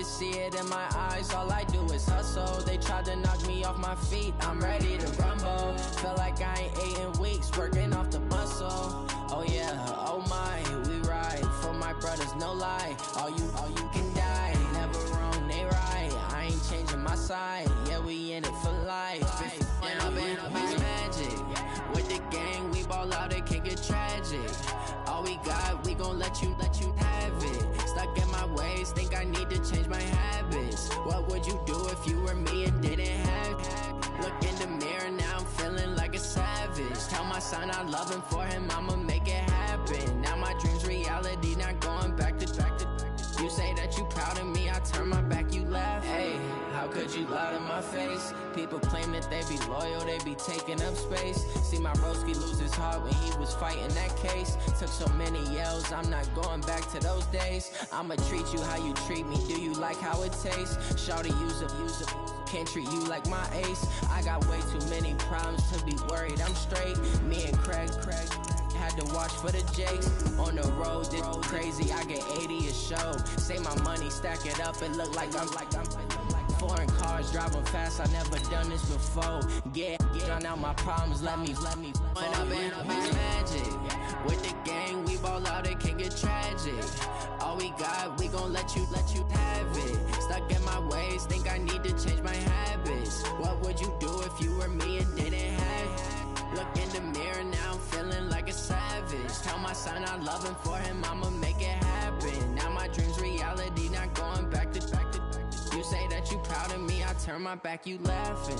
see it in my eyes, all I do is hustle. They tried to knock me off my feet, I'm ready to rumble. Feel like I ain't ate in weeks, working off the muscle. Oh yeah, oh my, we ride for my brothers, no lie. All you can die, never wrong, they right. I ain't changing my side, yeah, we in it for life. When up in magic, with the gang, we ball out, it can get tragic. All we got, we gon' let you have it. Stuck in my ways, think I need to change my habits. What would you do if you were me and didn't have it? Look in the mirror, now I'm feeling like a savage. Tell my son I love him, for him I'ma make it happen. Now my dream's reality, not going back to. You say that you proud of me, I turn my back, you laugh. Hey, how could you lie to my face? People claim that they be loyal, they be taking up space. See my broski lose his heart when he was fighting that case. Took so many yells, I'm not going back to those days. I'ma treat you how you treat me, do you like how it tastes? Shawty, use a can't treat you like my ace. I got way too many problems to be worried, I'm straight. Me and Craig had to watch for the Jakes. On the road, it's crazy, I get 80 a show. Say my money, stack it up, it look like I'm foreign cars, driving fast, I never done this before. Get out my problems, let me When up in magic, with the gang, we ball out, it can get tragic. All we got, we gon' let you have it. Stuck in my ways, think I need to change my habits. What would you do if you were me and didn't have it? Look in the mirror, now I'm feeling like a savage. Tell my son I love him, for him I'ma make it happen. Now my dream's reality, not going back to. You say that you proud of me, I turn my back, you laughing.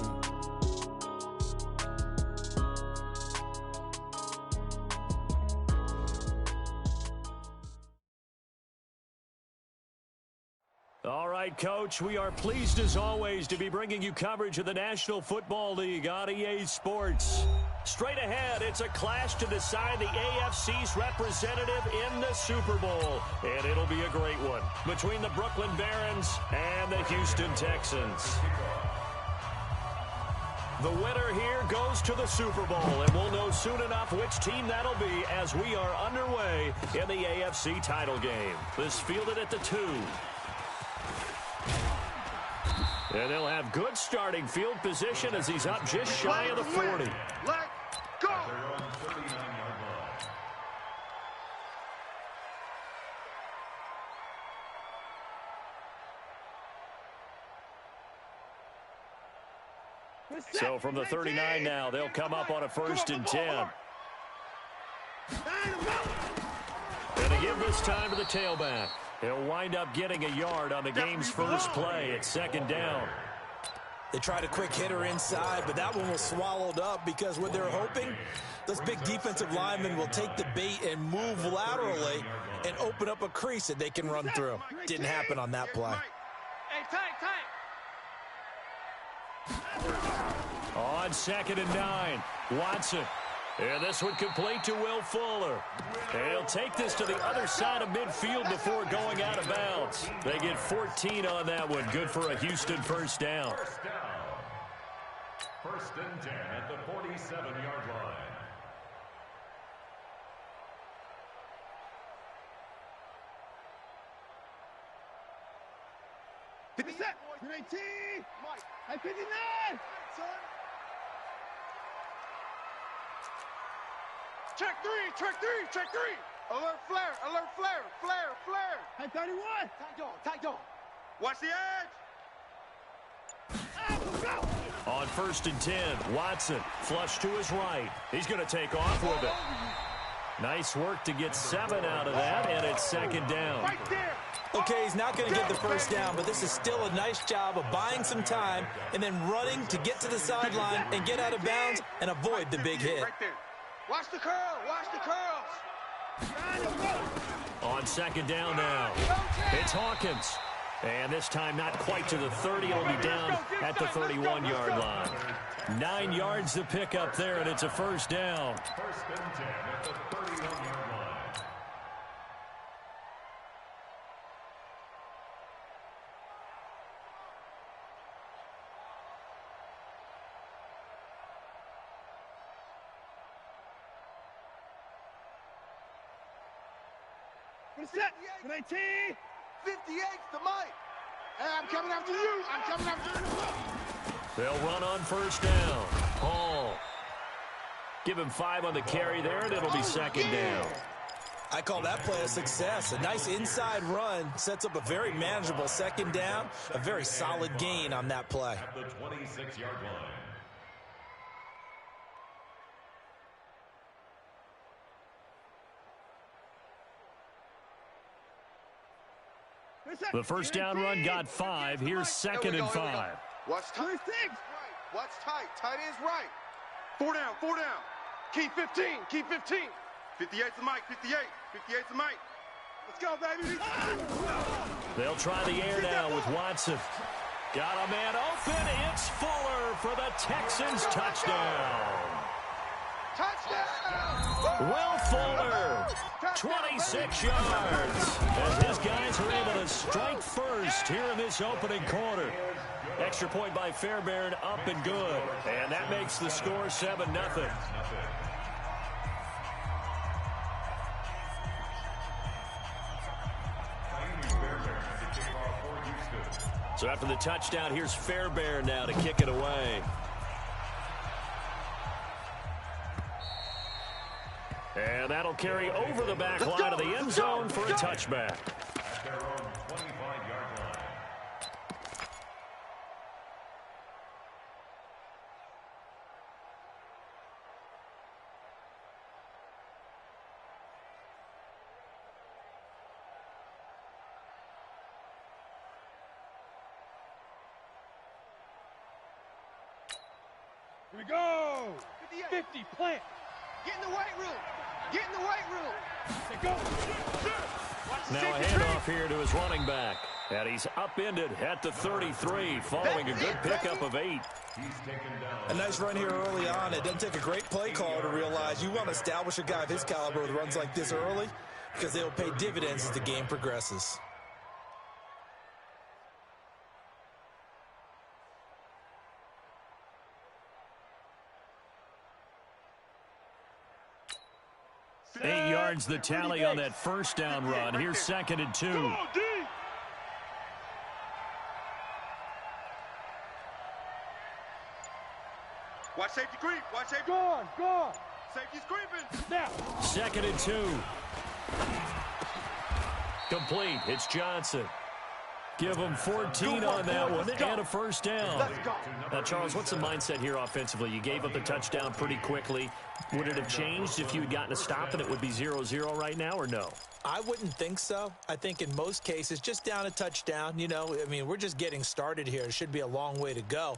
All right, Coach, we are pleased as always to be bringing you coverage of the National Football League on EA Sports. Straight ahead, it's a clash to decide the AFC's representative in the Super Bowl. And it'll be a great one between the Brooklyn Barons and the Houston Texans. The winner here goes to the Super Bowl, and we'll know soon enough which team that'll be as we are underway in the AFC title game. This fielded at the 2. And they'll have good starting field position as he's up just shy of the 40. Let's go! So from the 39 now, they'll come up on a 1st and 10. And to give this time to the tailback. He'll wind up getting a yard on the game's first play at 2nd down. They tried a quick hitter inside, but that one was swallowed up because what they're hoping, those big defensive linemen will take the bait and move laterally and open up a crease that they can run through. Didn't happen on that play. On 2nd and 9, Watson. And this one complete to Will Fuller. And he'll take this to the other side of midfield before going out of bounds. They get 14 on that one. Good for a Houston 1st down. 1st and 10 at the 47-yard line. Hey, 59! Check three! Alert flare! Hey, 31! Tight dog! Watch the edge! On 1st and 10, Watson, flush to his right. He's going to take off with it. Nice work to get 7 out of that, and it's 2nd down. Right there! Okay, he's not going to get the 1st down, but this is still a nice job of buying some time and then running to get to the sideline and get out of bounds and avoid the big hit. Right there. Watch the curls! On 2nd down now, it's Hawkins. And this time not quite to the 30. It'll be down at the 31-yard line. 9 yards to pick up there, and it's a 1st down. 1st and 10 at the 31-yard line. Set, 19! 58's the Mike! Hey, I'm coming after you. I'm coming after you. They'll run on first down. Hall. Give him 5 on the carry there, and it'll be second down. I call that play a success. A nice inside run sets up a very manageable second down. A very solid gain on that play. At the 26-yard line. The first down run got 5. Here's second and 5. Watch tight. Watch tight. Tight is right. 4 down. 4 down. Keep 15. Keep 15. 58's the mic. 58. 58's the mic. Let's go, baby. They'll try the air now with Watson. Got a man open. It's Fuller for the Texans touchdown. Touchdown. Will Fuller, 26 yards. As his guys are able to strike first here in this opening quarter. Extra point by Fairbairn, up and good. And that makes the score 7-0. So after the touchdown, here's Fairbairn now to kick it away. And that'll carry over the back line of the end zone for a touchback. At their own 25-yard line. Here we go. 50, plant. Get in the weight room. Get in the weight room. Go. Now a handoff here to his running back. And he's upended at the 33 following a good pickup of 8. He's taken down. A nice run here early on. It doesn't take a great play caller to realize you want to establish a guy of his caliber with runs like this early because they'll pay dividends as the game progresses. Eight yards the tally on that first down run. Here's second and 2. Watch safety creep. Watch safety. Gone. Safety's creeping. Now. Second and 2. Complete. It's Johnson. Give him 14 on that one and a first down. Let's go. Now, Charles, what's the mindset here offensively? You gave up the touchdown pretty quickly. Would it have changed if you had gotten a stop and it would be 0-0 right now, or no? I wouldn't think so. I think in most cases, just down a touchdown, you know, I mean, we're just getting started here. It should be a long way to go.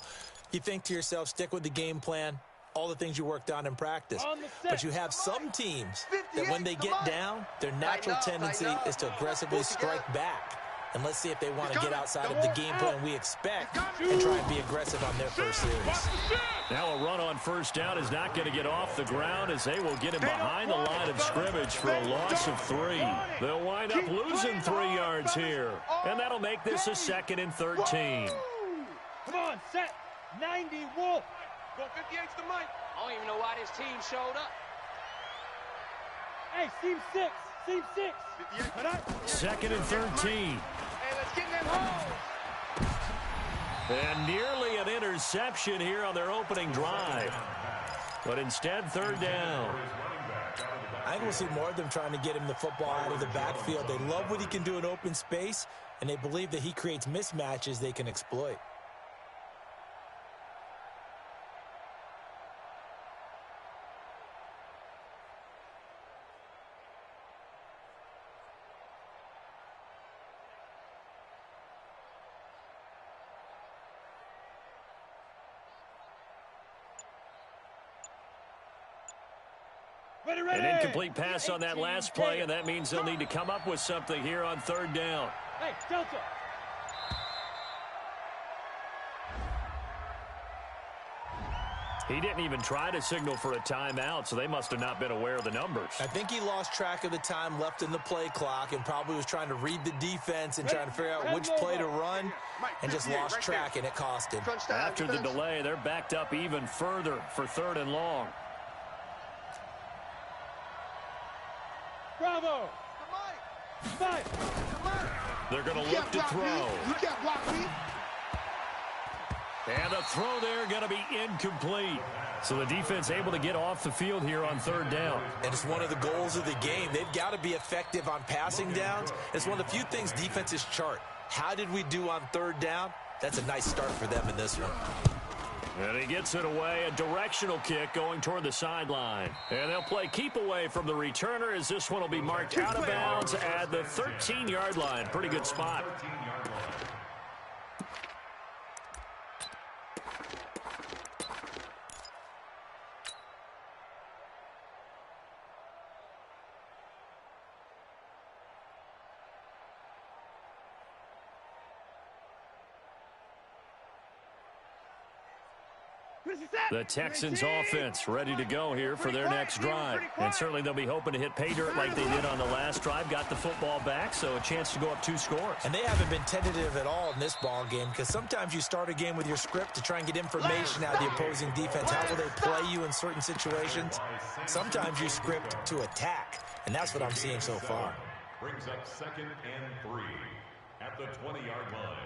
You think to yourself, stick with the game plan, all the things you worked on in practice. But you have some teams that when they get down, their natural tendency is to aggressively strike back. And let's see if they want to get outside of the game plan we expect and try and be aggressive on their first series. Now a run on first down is not going to get off the ground as they will get him behind the line of scrimmage for a loss of 3. They'll wind up losing 3 yards here. And that'll make this a second and 13. Come on, set. 90, Wolf. Go 58's the mic. I don't even know why this team showed up. Hey, seam 6. Seam 6. 58. Second and 13. Hey, let's get in them holes. And nearly an interception here on their opening drive. But instead, third down. I think we'll see more of them trying to get him the football out of the backfield. They love what he can do in open space, and they believe that he creates mismatches they can exploit. An incomplete pass on that last play, and that means they'll need to come up with something here on third down. Hey, Delta. He didn't even try to signal for a timeout, so they must have not been aware of the numbers. I think he lost track of the time left in the play clock and probably was trying to read the defense and trying to figure out which play to run and just lost track, and it cost him. After the delay, they're backed up even further for third and long. Bravo. Five. They're going to look to throw. You can't block me. And the throw there going to be incomplete. So the defense able to get off the field here on third down. And it's one of the goals of the game. They've got to be effective on passing downs. It's one of the few things defenses chart. How did we do on third down? That's a nice start for them in this one. And he gets it away, a directional kick going toward the sideline. And they'll play keep away from the returner as this one will be marked out of bounds at the 13-yard line. Pretty good spot. The Texans offense ready to go here for their next drive. And certainly they'll be hoping to hit pay dirt like they did on the last drive. Got the football back, so a chance to go up 2 scores. And they haven't been tentative at all in this ball game because sometimes you start a game with your script to try and get information out of the opposing defense. How will they play you in certain situations? Sometimes you script to attack, and that's what I'm seeing so far. Brings up 2nd and 3 at the 20-yard line.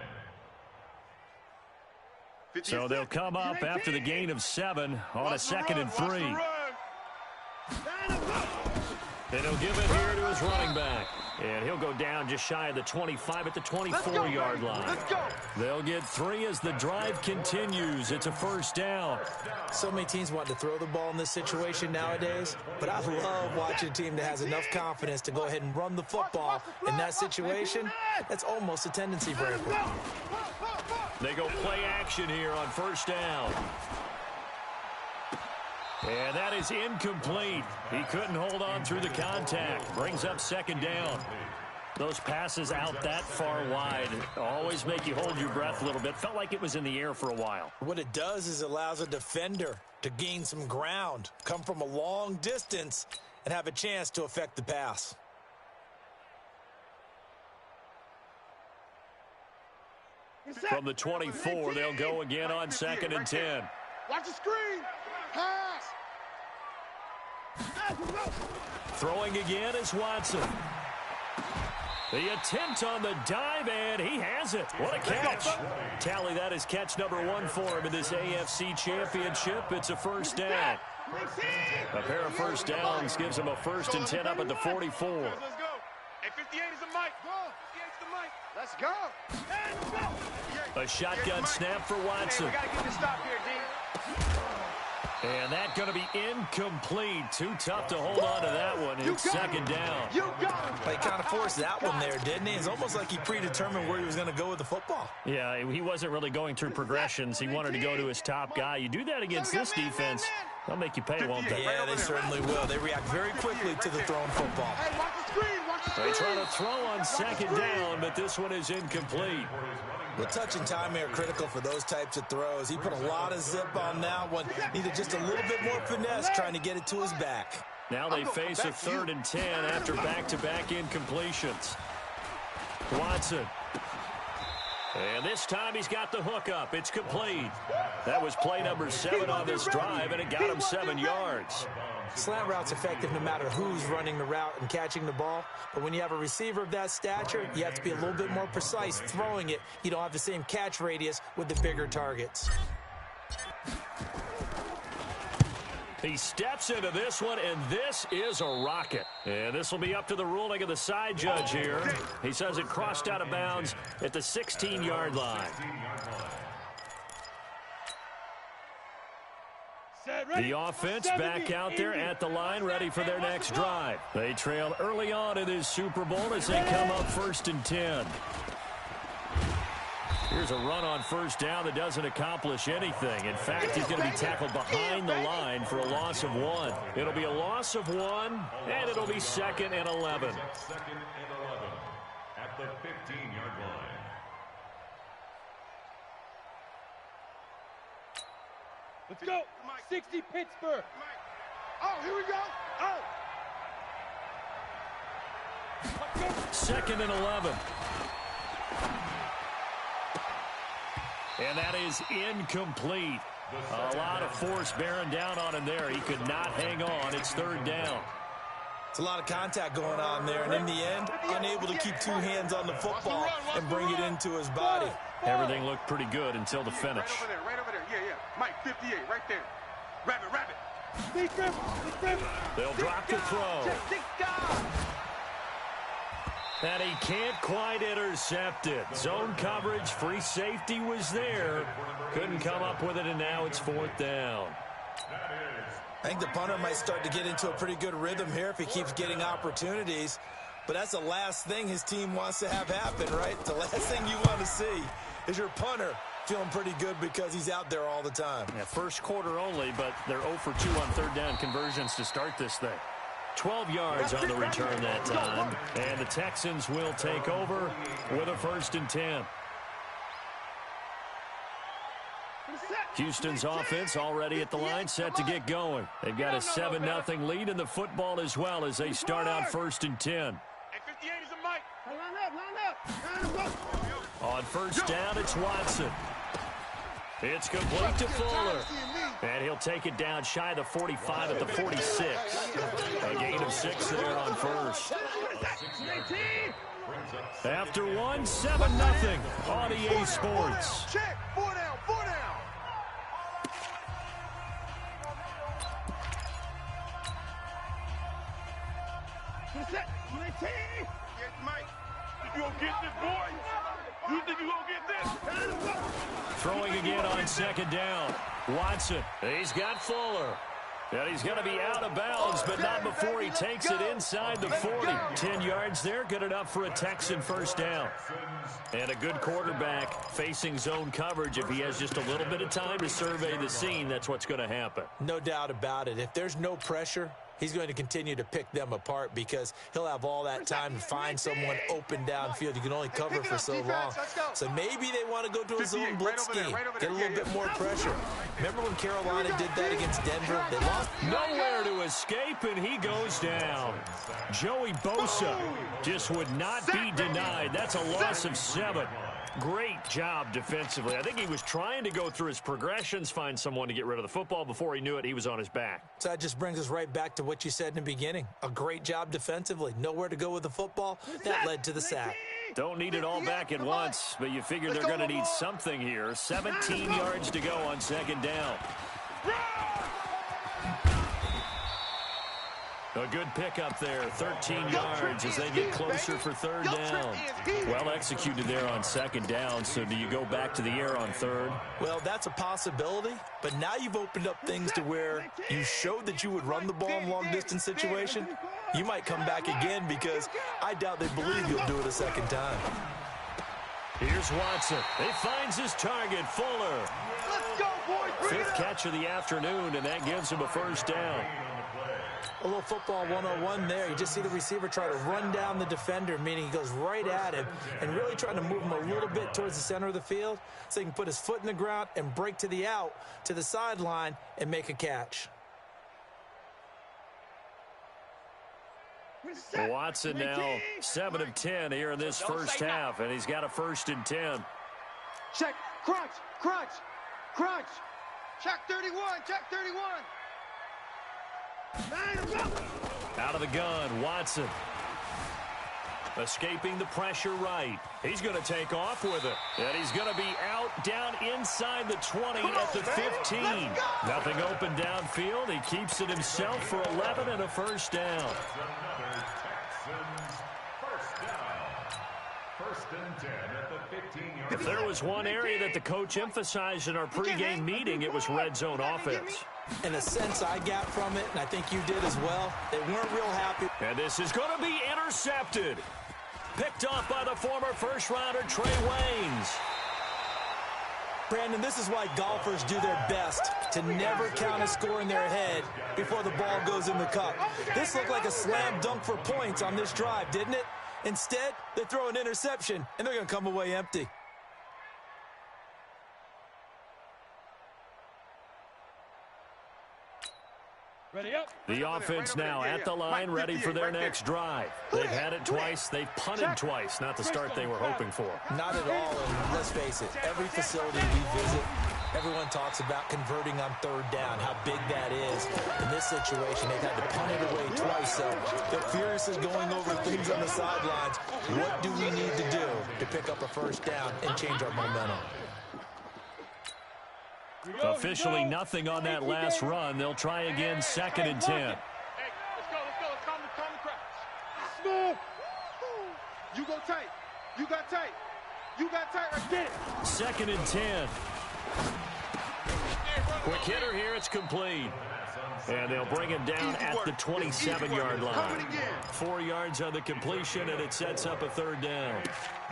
So they'll come up after the gain of 7 on a 2nd and 3. And he'll give it here to his running back. And he'll go down just shy of the 25 at the 24-yard line. Let's go. They'll get 3 as the drive continues. It's a first down. So many teams want to throw the ball in this situation nowadays, but I love watching a team that has enough confidence to go ahead and run the football. In that situation, that's almost a tendency breaker. They go play action here on first down. And that is incomplete. He couldn't hold on through the contact. Brings up 2nd down. Those passes out that far wide always make you hold your breath a little bit. Felt like it was in the air for a while. What it does is it allows a defender to gain some ground, come from a long distance, and have a chance to affect the pass. From the 24, they'll go again on 2nd and 10. Watch the screen. Pass. Throwing again is Watson. The attempt on the dive, and he has it. What a catch. Tally that is catch number 1 for him in this AFC Championship. It's a first down. A pair of first downs gives him a 1st and 10 up at the 44. Let's go. Hey, 58 is the mic. 58 is the mic. Let's go. Hey, let's go. A shotgun snap for Watson. Hey, we got to get this stop here, D. And that going to be incomplete. Too tough to hold on to that one. It's 2nd down. You got him. He kind of forced that one there, didn't he? It's almost like he predetermined where he was going to go with the football. Yeah, he wasn't really going through progressions. He wanted to go to his top guy. You do that against this defense, they'll make you pay, won't they? Yeah, they certainly will. They react very quickly to the thrown football. Hey, watch the screen. Watch the screen. They try to throw on 2nd down, but this one is incomplete. The touch and time are critical for those types of throws. He put a lot of zip on that one. Needed just a little bit more finesse trying to get it to his back. Now they face a 3rd and 10 after back-to-back incompletions. Watson. And this time he's got the hook up. It's complete. That was play number 7 on this drive, and it got him 7 yards. Slant route's effective no matter who's running the route and catching the ball. But when you have a receiver of that stature, you have to be a little bit more precise throwing it. You don't have the same catch radius with the bigger targets. He steps into this one, and this is a rocket. And this will be up to the ruling of the side judge here. He says it crossed out of bounds at the 16-yard line. The offense back out there at the line, ready for their next drive. They trail early on in this Super Bowl as they come up 1st and 10. Here's a run on first down that doesn't accomplish anything. In fact, he's going to be tackled behind the line for a loss of 1. It'll be a loss of 1, and it'll be 2nd and 11. 2nd and 11 at the 15-yard line. Let's go. 60 Pittsburgh. Oh, here we go. Oh. 2nd and 11. And that is incomplete. A lot of force bearing down on him there. He could not hang on. It's 3rd down. It's a lot of contact going on there, and in the end, unable to keep two hands on the football and bring it into his body. Everything looked pretty good until the finish. Right over there. Yeah. Mike, 58, right there. Rabbit. They'll drop the throw. And he can't quite intercept it. Zone coverage, free safety was there. Couldn't come up with it, and now it's 4th down. I think the punter might start to get into a pretty good rhythm here if he keeps getting opportunities. But that's the last thing his team wants to have happen, right? The last thing you want to see is your punter feeling pretty good because he's out there all the time. Yeah, first quarter only, but they're 0 for 2 on 3rd down conversions to start this thing. 12 yards on the return that time. And the Texans will take over with a 1st and 10. Houston's offense already at the line, set to get going. They've got a 7-0 lead in the football as well as they start out 1st and 10. On 1st down, it's Watson. It's complete to Fuller. And he'll take it down shy of the 45 at the 46. A gain of 6 there on 1st. After 1, 7-0 on EA Sports. Check. 4 down. Mike, you gonna get this, boy? You think you gonna get this? Throwing again on 2nd down. Watson, he's got Fuller. And he's going to be out of bounds, but not before he takes it inside the 40. 10 yards there, good enough for a Texan 1st down. And a good quarterback facing zone coverage. If he has just a little bit of time to survey the scene, that's what's going to happen. No doubt about it. If there's no pressure, he's going to continue to pick them apart because he'll have all that time to find someone open downfield. You can only cover for so long. So maybe they want to go to a zone blitz scheme, get a little bit more pressure. Remember when Carolina did that against Denver? They lost. Nowhere to escape, and he goes down. Joey Bosa just would not be denied. That's a loss of 7. Great job defensively. I think he was trying to go through his progressions, find someone to get rid of the football. Before he knew it, he was on his back. So that just brings us right back to what you said in the beginning. A great job defensively. Nowhere to go with the football. That led to the sack. Don't need it all back at once, but you figure they're going to need something here. 17 yards to go on 2nd down. A good pickup there, 13 yards as they get closer for 3rd down. Well executed there on 2nd down, so do you go back to the air on 3rd? Well, that's a possibility, but now you've opened up things to where you showed that you would run the ball in long-distance situation. You might come back again because I doubt they believe you'll do it a 2nd time. Here's Watson. He finds his target, Fuller. Let's go, boys. 5th catch of the afternoon, and that gives him a 1st down. A little football 101 there. You just see the receiver try to run down the defender, meaning he goes right at him and really trying to move him a little bit towards the center of the field so he can put his foot in the ground and break to the out, to the sideline, and make a catch. Watson now 7 of 10 here in this first half, and he's got a 1st and 10. Check. Crunch. Check 31. Out of the gun, Watson. Escaping the pressure right. He's going to take off with it. And he's going to be out down inside the 20 at the 15. Nothing open downfield. He keeps it himself for 11 and a 1st down. If there was one area that the coach emphasized in our pregame meeting, it was red zone offense. In a sense, I got from it, and I think you did as well, they weren't real happy. And this is going to be intercepted. Picked off by the former first-rounder Trey Waynes. Brandon, this is why golfers do their best to never count a score in their head before the ball goes in the cup. This looked like a slam dunk for points on this drive, didn't it? Instead, they throw an interception, and they're going to come away empty. Ready up. The offense now at the line, ready for their next drive. They've had it twice. They've punted twice. Not the start they were hoping for. Not at all, and let's face it, every facility we visit, Everyone talks about converting on third down, how big that is. In this situation, they've had to punt it away twice, so they're furiously going over things on the sidelines. What do we need to do to pick up a first down and change our momentum? Officially nothing on that last run. They'll try again, 2nd and 10. Hey, let's go. Let's calm the crowd. Smooth. You go tight. You got tight. You got tight right there. 2nd and 10. Quick hitter here. It's complete. And they'll bring him down at the 27-yard line. 4 yards on the completion, and it sets up a 3rd down.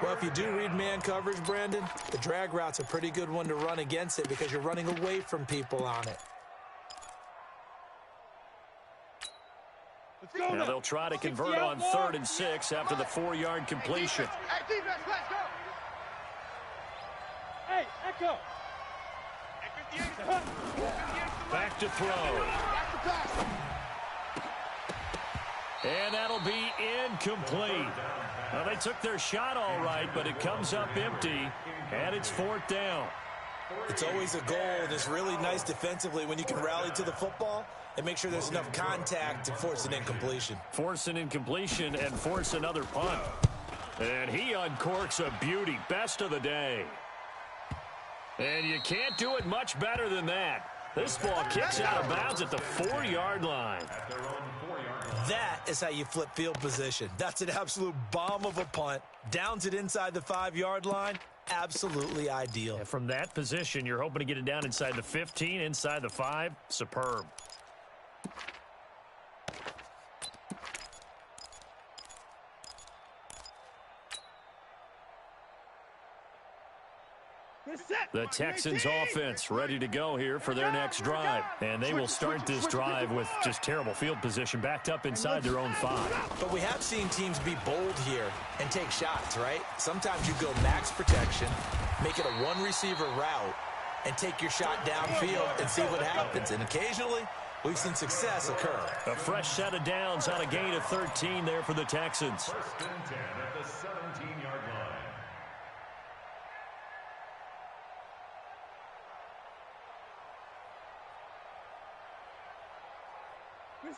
Well, if you do read man coverage, Brandon, the drag route's a pretty good one to run against it because you're running away from people on it. Now they'll try to convert on 3rd and 6 after the 4-yard completion. Hey, defense, let's go. Hey, Echo. Back to throw. And that'll be incomplete. Well, they took their shot all right, but it comes up empty, and it's 4th down. It's always a goal, and it's really nice defensively when you can rally to the football and make sure there's enough contact to force an incompletion. Force an incompletion and force another punt. And he uncorks a beauty. Best of the day. And you can't do it much better than that. This ball kicks out of bounds at the 4-yard line. That is how you flip field position. That's an absolute bomb of a punt. Downs it inside the 5-yard line. Absolutely ideal. And from that position, you're hoping to get it down inside the 15, inside the 5. Superb. The Texans offense ready to go here for their next drive. And they will start this drive with just terrible field position backed up inside their own 5. But we have seen teams be bold here and take shots, right? Sometimes you go max protection, make it a one-receiver route, and take your shot downfield and see what happens. And occasionally, we've seen success occur. A fresh set of downs on a gain of 13 there for the Texans. 1st and 10 at the 17-yard line.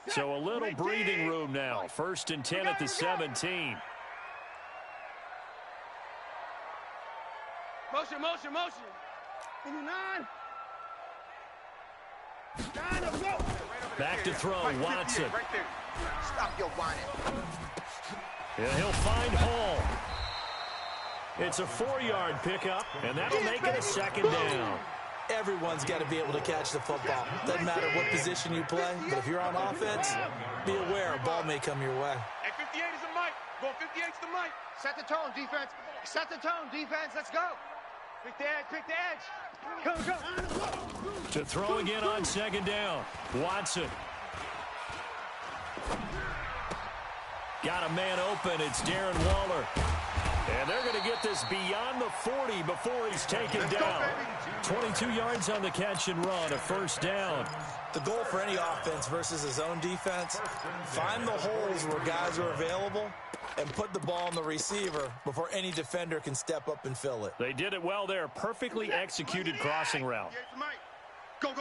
So a little breathing room now. 1st and 10 at the 17. Motion. 9, let's go. Back to throw, Watson. Right there. Stop your whining. And he'll find Hall. It's a 4-yard pickup, and that'll make it a 2nd down. Everyone's got to be able to catch the football. Doesn't matter what position you play, but if you're on offense, be aware a ball may come your way. Hey, 58 is the mic. Go 58's the mic. Set the tone, defense. Set the tone, defense. Let's go. Pick the edge. Go. To throw again on 2nd down. Watson. Got a man open. It's Darren Waller. And they're going to get this beyond the 40 before he's taken down. 22 yards on the catch and run, a 1st down. The goal for any offense versus a zone defense, find the holes where guys are available and put the ball on the receiver before any defender can step up and fill it. They did it well there. Perfectly executed crossing route. Go.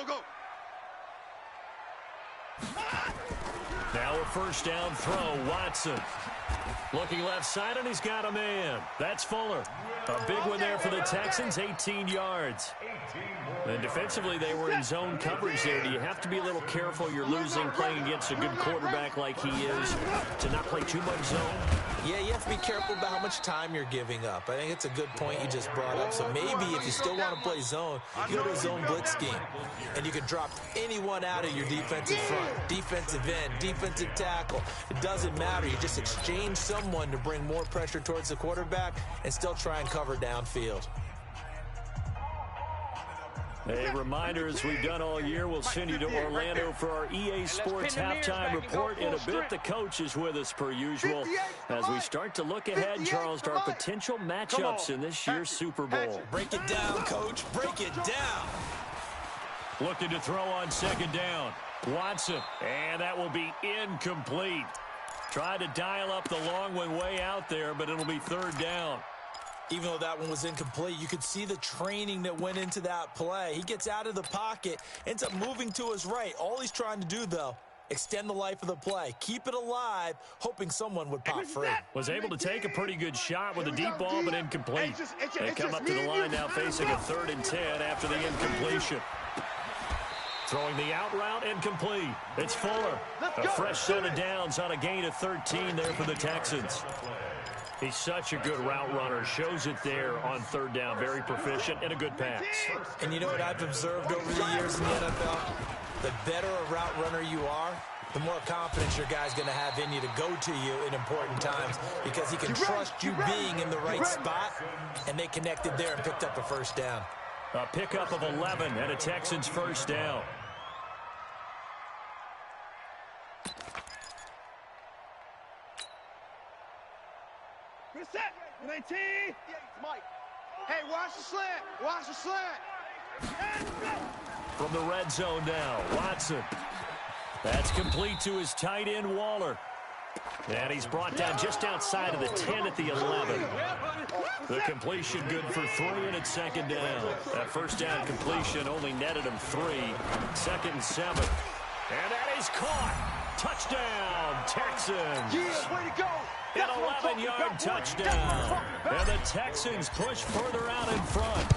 Now a 1st down throw, Watson. Looking left side, and he's got a man. That's Fuller. A big one there for the Texans, 18 yards. And defensively, they were in zone coverage there. Do you have to be a little careful? You're losing playing against a good quarterback like he is to not play too much zone? Yeah, you have to be careful about how much time you're giving up. I think it's a good point you just brought up. So maybe if you still want to play zone, you go to a zone blitz scheme. And you can drop anyone out of your defensive front. Defensive end, defensive tackle. It doesn't matter. You just exchange someone to bring more pressure towards the quarterback and still try and cover downfield. A reminder, as we've done all year, we'll send you to Orlando for our EA Sports halftime report. In a bit, the coach is with us per usual as we start to look ahead, Charles, to our potential matchups in this year's Super Bowl. Break it down, coach. Break it down. Looking to throw on 2nd down. Watson, and that will be incomplete. Tried to dial up the long one way out there, but it'll be 3rd down. Even though that one was incomplete, you could see the training that went into that play. He gets out of the pocket, ends up moving to his right. All he's trying to do, though, extend the life of the play. Keep it alive, hoping someone would pop free. Was able to take a pretty good shot with a deep ball, but incomplete. They come up to the line now facing a 3rd and 10 after the incompletion. Throwing the out route incomplete. It's Fuller. A fresh set of downs on a gain of 13 there for the Texans. He's such a good route runner. Shows it there on 3rd down. Very proficient and a good pass. And you know what I've observed over the years in the NFL? The better a route runner you are, the more confidence your guy's going to have in you to go to you in important times because he can trust you being in the right spot, and they connected there and picked up a 1st down. A pickup of 11 and a Texans 1st down. Reset. 19. Mike. Hey, watch the slant. Watch the slant. From the red zone now, Watson. That's complete to his tight end, Waller. And he's brought down just outside of the 10 at the 11. The completion good for 3, and it's 2nd down. That 1st down completion only netted him 3. 2nd and 7. And that is caught. Touchdown, Texans. Yeah, way to go. An 11-yard touchdown. And the Texans push further out in front.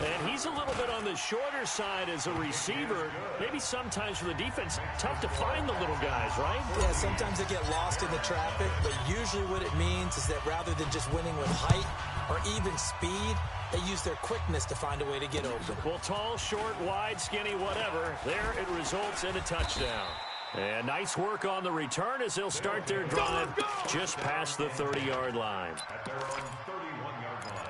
And he's a little bit on the shorter side as a receiver. Maybe sometimes for the defense, tough to find the little guys, right? Yeah, sometimes they get lost in the traffic, but usually what it means is that rather than just winning with height or even speed, they use their quickness to find a way to get open. Well, tall, short, wide, skinny, whatever, there it results in a touchdown. And nice work on the return as they'll start their drive just past the 30-yard line. At their own 31-yard line.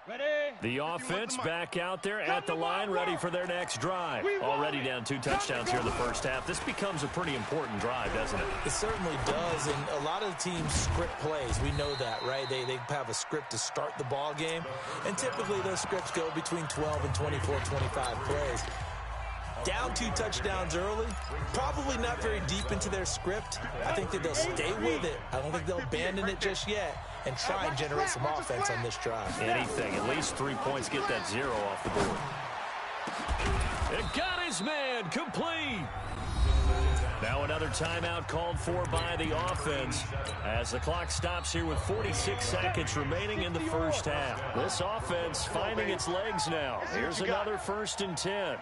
Ready. The offense back out there at the line, ready for their next drive. Already down 2 touchdowns here in the 1st half. This becomes a pretty important drive, doesn't it? It certainly does, and a lot of the teams script plays. We know that, right? They have a script to start the ball game, and typically those scripts go between 12 and 24, 25 plays. Down 2 touchdowns early, probably not very deep into their script. I think that they'll stay with it. I don't think they'll abandon it just yet and try and generate some offense on this drive. Anything, at least 3 points, get that 0 off the board. It got his man, complete. Now another timeout called for by the offense as the clock stops here with 46 seconds remaining in the 1st half. This offense finding its legs now. Here's another 1st and 10.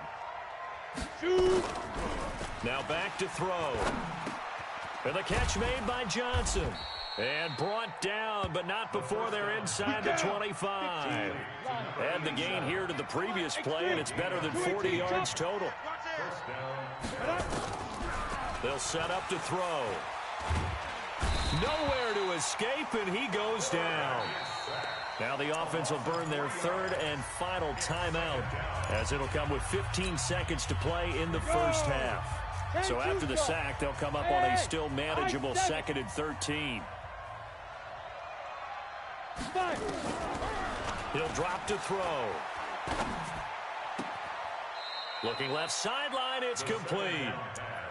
Now back to throw. And the catch made by Johnson. And brought down, but not before they're inside the 25. Add the gain here to the previous play, and it's better than 40 yards total. They'll set up to throw. Nowhere to escape, and he goes down. Now the offense will burn their 3rd and final timeout as it'll come with 15 seconds to play in the 1st half. So after the sack, they'll come up on a still manageable 2nd and 13. He'll drop to throw. Looking left sideline, it's complete.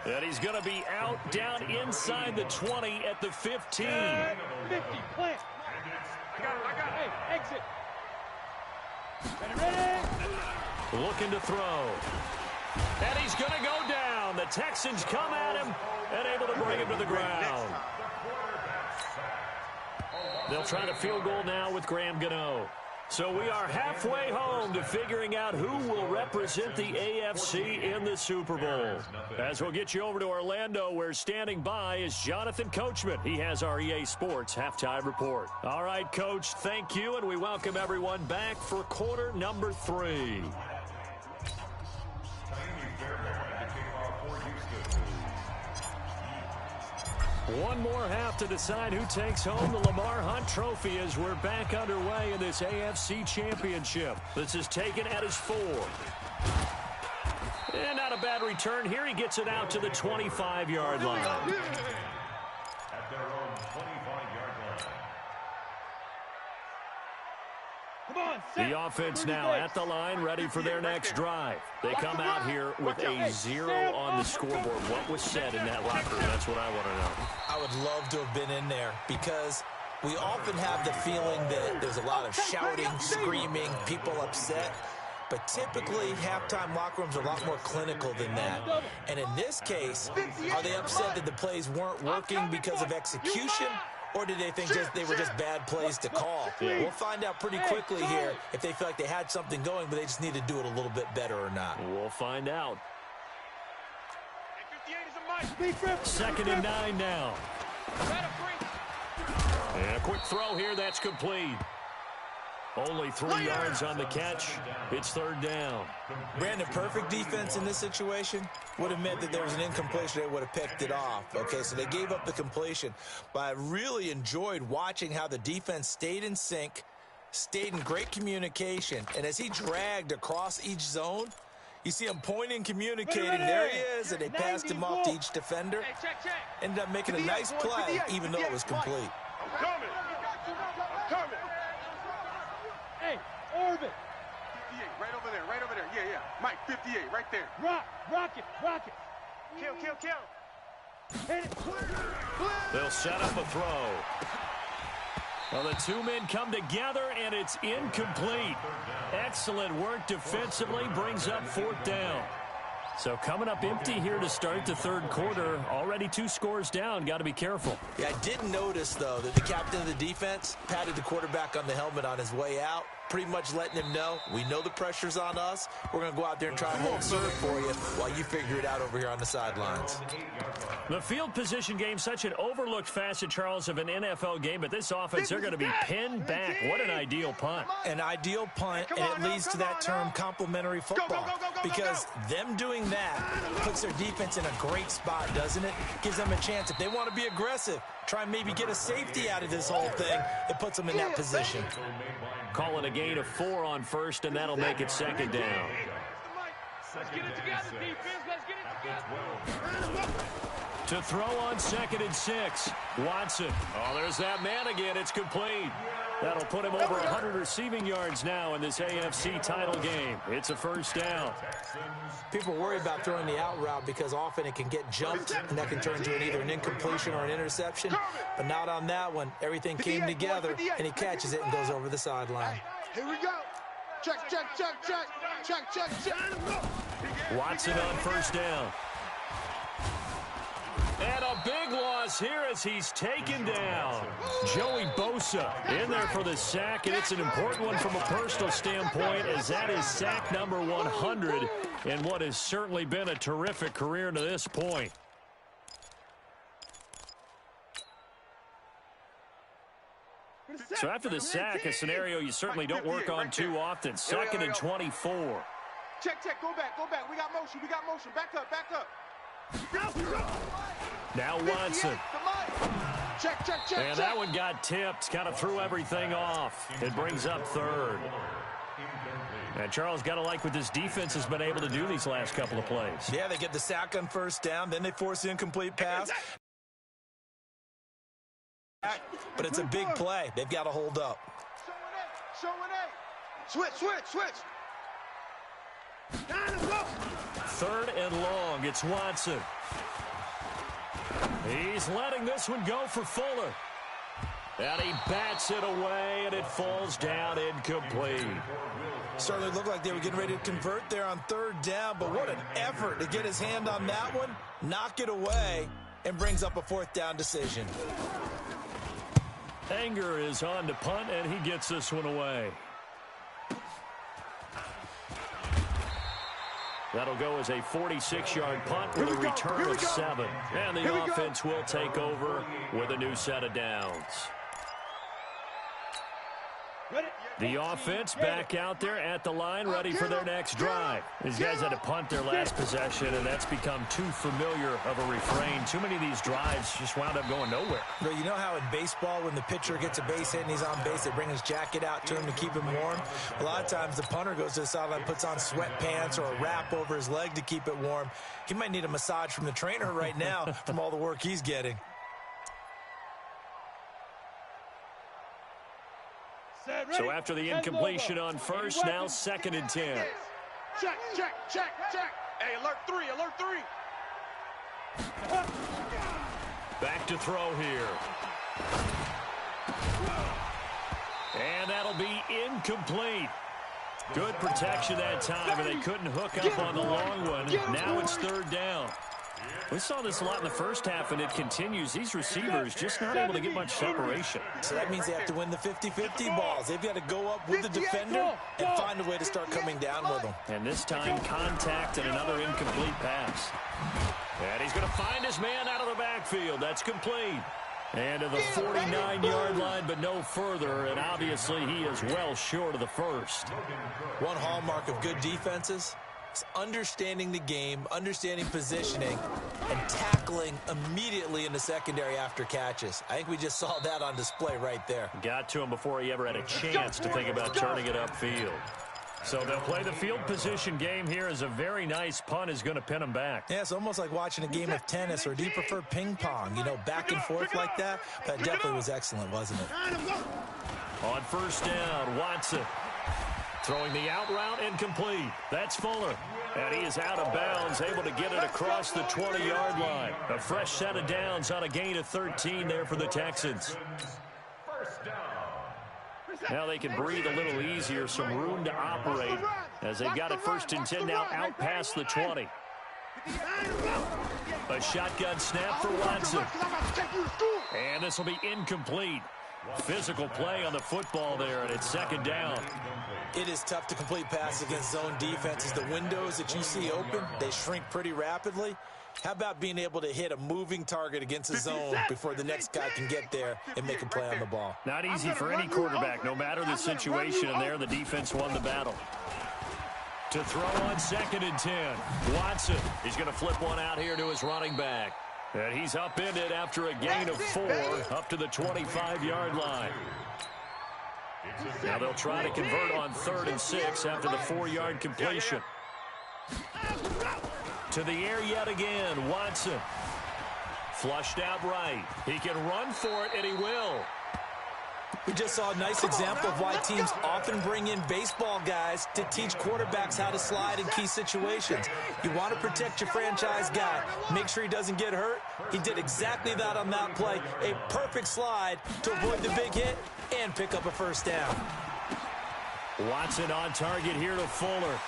And he's going to be out down inside the 20 at the 15. 50, plant. I got it. Hey, exit. Ready. Looking to throw. And he's going to go down. The Texans come at him and able to bring him to the ground. They'll try the field goal now with Graham Gano. So we are halfway home to figuring out who will represent the AFC in the Super Bowl. As we'll get you over to Orlando, where standing by is Jonathan Coachman. He has our EA Sports halftime report. All right, Coach, thank you, and we welcome everyone back for quarter number 3. One more half to decide who takes home the Lamar Hunt Trophy as we're back underway in this AFC Championship. This is taken at his 4. And not a bad return here. He gets it out to the 25-yard line. At their own 25-yard line. The offense now at the line, ready for their next drive. They come out here with a 0 on the scoreboard. What was said in that locker room? That's what I want to know. I would love to have been in there because we often have the feeling that there's a lot of shouting, screaming, people upset. But typically, halftime locker rooms are a lot more clinical than that. And in this case, are they upset that the plays weren't working because of execution? Or did they think they were just bad plays to call? We'll find out pretty quickly here if they feel like they had something going, but they just need to do it a little bit better or not. We'll find out. 2nd and 9 now. And a quick throw here, that's complete. Only 3 yards on the catch. It's 3rd down. Brandon, perfect defense in this situation would have meant that there was an incompletion. They would have picked it off. Okay, so they gave up the completion. But I really enjoyed watching how the defense stayed in sync, stayed in great communication. And as he dragged across each zone, you see him pointing, communicating. There he is, and they passed him off to each defender. Ended up making a nice play, even though it was complete. I'm coming. I'm coming. Hey, Orvin. 58, right over there, right over there. Yeah. Mike, 58, right there. Rock it. Kill. Hit it. They'll set up a throw. Well, the 2 men come together, and it's incomplete. Excellent work defensively, brings up 4th down. So coming up empty here to start the 3rd quarter. Already 2 scores down. Got to be careful. Yeah, I did notice, though, that the captain of the defense patted the quarterback on the helmet on his way out, pretty much letting him know, we know the pressure's on us. We're going to go out there and try and hold serve for you while you figure it out over here on the sidelines. The field position game, such an overlooked facet, Charles, of an NFL game, but this offense, they're going to be pinned back. What an ideal punt. An ideal punt, and it leads to that term complementary football. Because them doing that puts their defense in a great spot, doesn't it? Gives them a chance. If they want to be aggressive, try and maybe get a safety out of this whole thing, it puts them in that position. Call it a gain of 4 on 1st, and that'll make it 2nd down. Let's get it together, defense. Let's get it together. To throw on 2nd and 6. Watson. Oh, there's that man again. It's complete. That'll put him over 100 receiving yards now in this AFC title game. It's a 1st down. People worry about throwing the out route because often it can get jumped, and that can turn into either an incompletion or an interception. But not on that one. Everything came together, and he catches it and goes over the sideline. Here we go. Check. Watson on 1st down. And a big loss here as he's taken down. Joey Bosa in there for the sack, and it's an important one from a personal standpoint, as that is sack number 100 in what has certainly been a terrific career to this point. So after the sack, a scenario you certainly don't work on too often. 2nd and 24. Check. Go back. We got motion. Back up. Now Watson. Check. And that one got tipped, kind of threw everything off. It brings up 3rd. And Charles, got to like what this defense has been able to do these last couple of plays. Yeah, they get the sack on 1st down, then they force the incomplete pass. But it's a big play. They've got to hold up. Switch. 3rd and long. It's Watson. He's letting this one go for Fuller. And he bats it away, and it falls down incomplete. Certainly looked like they were getting ready to convert there on 3rd down, but what an effort to get his hand on that one, knock it away, and brings up a 4th down decision. Anger is on to punt, and he gets this one away. That'll go as a 46-yard punt with a return of 7. And the offense will take over with a new set of downs. The offense back out there at the line, ready for their next drive. These guys had to punt their last possession, and that's become too familiar of a refrain. Too many of these drives just wound up going nowhere. But you know how in baseball, when the pitcher gets a base hit and he's on base, they bring his jacket out to him to keep him warm? A lot of times the punter goes to the sideline, puts on sweatpants or a wrap over his leg to keep it warm. He might need a massage from the trainer right now from all the work he's getting. So after the incompletion on first, now 2nd and 10. Check, check, check, check. Hey, alert 3, alert 3. Back to throw here. And that'll be incomplete. Good protection that time, and they couldn't hook up on the long one. Now it's 3rd down. We saw this a lot in the first half, and it continues. These receivers just not able to get much separation. So that means they have to win the 50-50 balls. They've got to go up with the defender and find a way to start coming down with them. And this time, contact and another incomplete pass. And he's going to find his man out of the backfield. That's complete. And to the 49-yard line, but no further. And obviously, he is well short of the first. One hallmark of good defenses is understanding the game, understanding positioning, and tackling immediately in the secondary after catches. I think we just saw that on display right there. Got to him before he ever had a chance to think about turning it upfield. So they'll play the field position game here as a very nice punt is going to pin them back. Yeah, it's almost like watching a game of tennis, or do you prefer ping pong? You know, back and forth like that? That definitely was excellent, wasn't it? On first down, Watson throwing the out route incomplete. That's Fuller. And he is out of bounds, able to get it across the 20-yard line. A fresh set of downs on a gain of 13 there for the Texans. Now they can breathe a little easier, some room to operate as they've got it 1st and 10 now out past the 20. A shotgun snap for Watson. And this will be incomplete. Physical play on the football there, and it's 2nd down. It is tough to complete passes against zone defenses. The windows that you see open, they shrink pretty rapidly. How about being able to hit a moving target against a zone before the next guy can get there and make a play on the ball? Not easy for any quarterback, no matter the situation, and there the defense won the battle. To throw on 2nd and 10. Watson, he's going to flip one out here to his running back. And he's upended after a gain of 4 up to the 25-yard line. Now they'll try to convert on 3rd and 6 after the 4-yard completion. To the air yet again, Watson. Flushed out right. He can run for it, and he will. We just saw a nice example of why teams often bring in baseball guys to teach quarterbacks how to slide in key situations. You want to protect your franchise guy. Make sure he doesn't get hurt. He did exactly that on that play. A perfect slide to avoid the big hit and pick up a 1st down. Watson on target here to Fuller.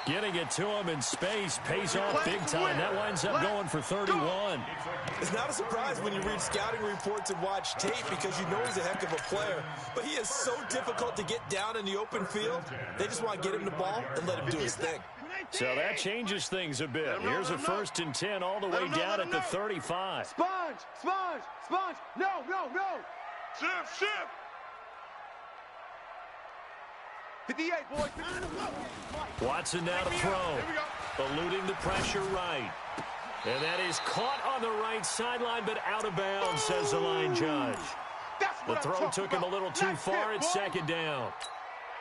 Getting it to him in space pays off big time. That winds up going for 31. It's not a surprise when you read scouting reports and watch tape because you know he's a heck of a player. But he is so difficult to get down in the open field. They just want to get him the ball and let him do his thing. So that changes things a bit. Here's a 1st and 10 all the way down at the 35. Sponge, sponge, sponge. No, no, no. Shift, shift. 58, boys. Watson now to throw. Eluding the pressure right. And that is caught on the right sideline, but out of bounds, says the line judge. The throw took him a little too far. It's 2nd down.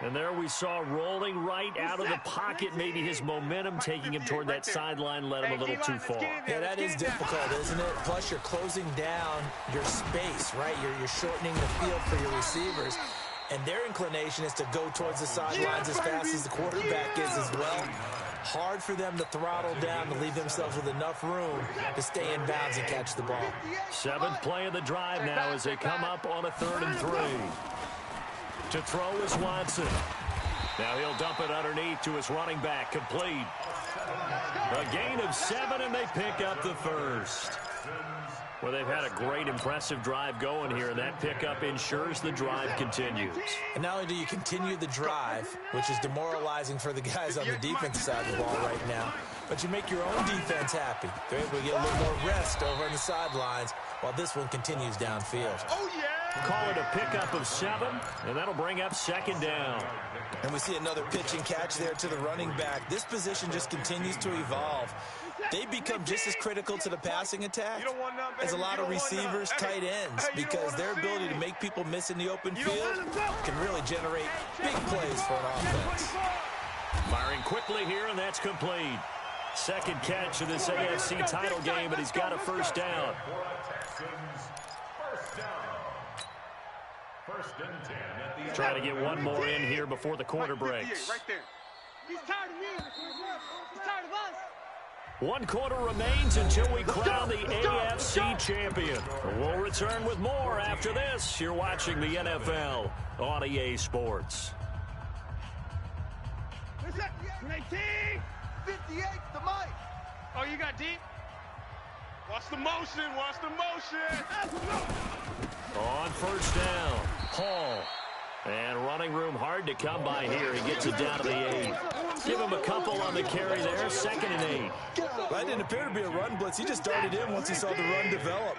And there we saw rolling right out of the pocket. Maybe his momentum taking him toward that sideline led him a little too far. Yeah, that is difficult, isn't it? Plus, you're closing down your space, right? You're shortening the field for your receivers. And their inclination is to go towards the sidelines as fast as the quarterback is as well. Hard for them to throttle down to leave themselves with enough room to stay in bounds and catch the ball. 7th play of the drive now as they come up on a 3rd and 3. To throw is Watson. Now he'll dump it underneath to his running back. Complete. A gain of 7, and they pick up the 1st. Well, they've had a great, impressive drive going here, and that pickup ensures the drive continues. And not only do you continue the drive, which is demoralizing for the guys on the defensive side of the ball right now, but you make your own defense happy. They're able to get a little more rest over on the sidelines while this one continues downfield. Oh, yeah! Call it a pickup of 7, and that'll bring up 2nd down. And we see another pitch and catch there to the running back. This position just continues to evolve. They become just as critical to the passing attack as a lot of receivers, tight ends, because their ability to make people miss in the open field can really generate big plays for an offense. Firing quickly here, and that's complete. 2nd catch of this AFC title game, and he's got a 1st down. Try to get one more in here before the quarter breaks. Right there. He's tired of me. He's tired of us. 1 quarter remains until we crown the AFC champion. We'll return with more after this. You're watching the NFL on EA Sports. 19. 58 the mic. Oh, you got deep? Watch the motion. Watch the motion. On first down, Hall. And running room hard to come by here. He gets it down to the 8. Give him a couple on the carry there. 2nd and 8. That didn't appear to be a run blitz. He just darted in once he saw the run develop.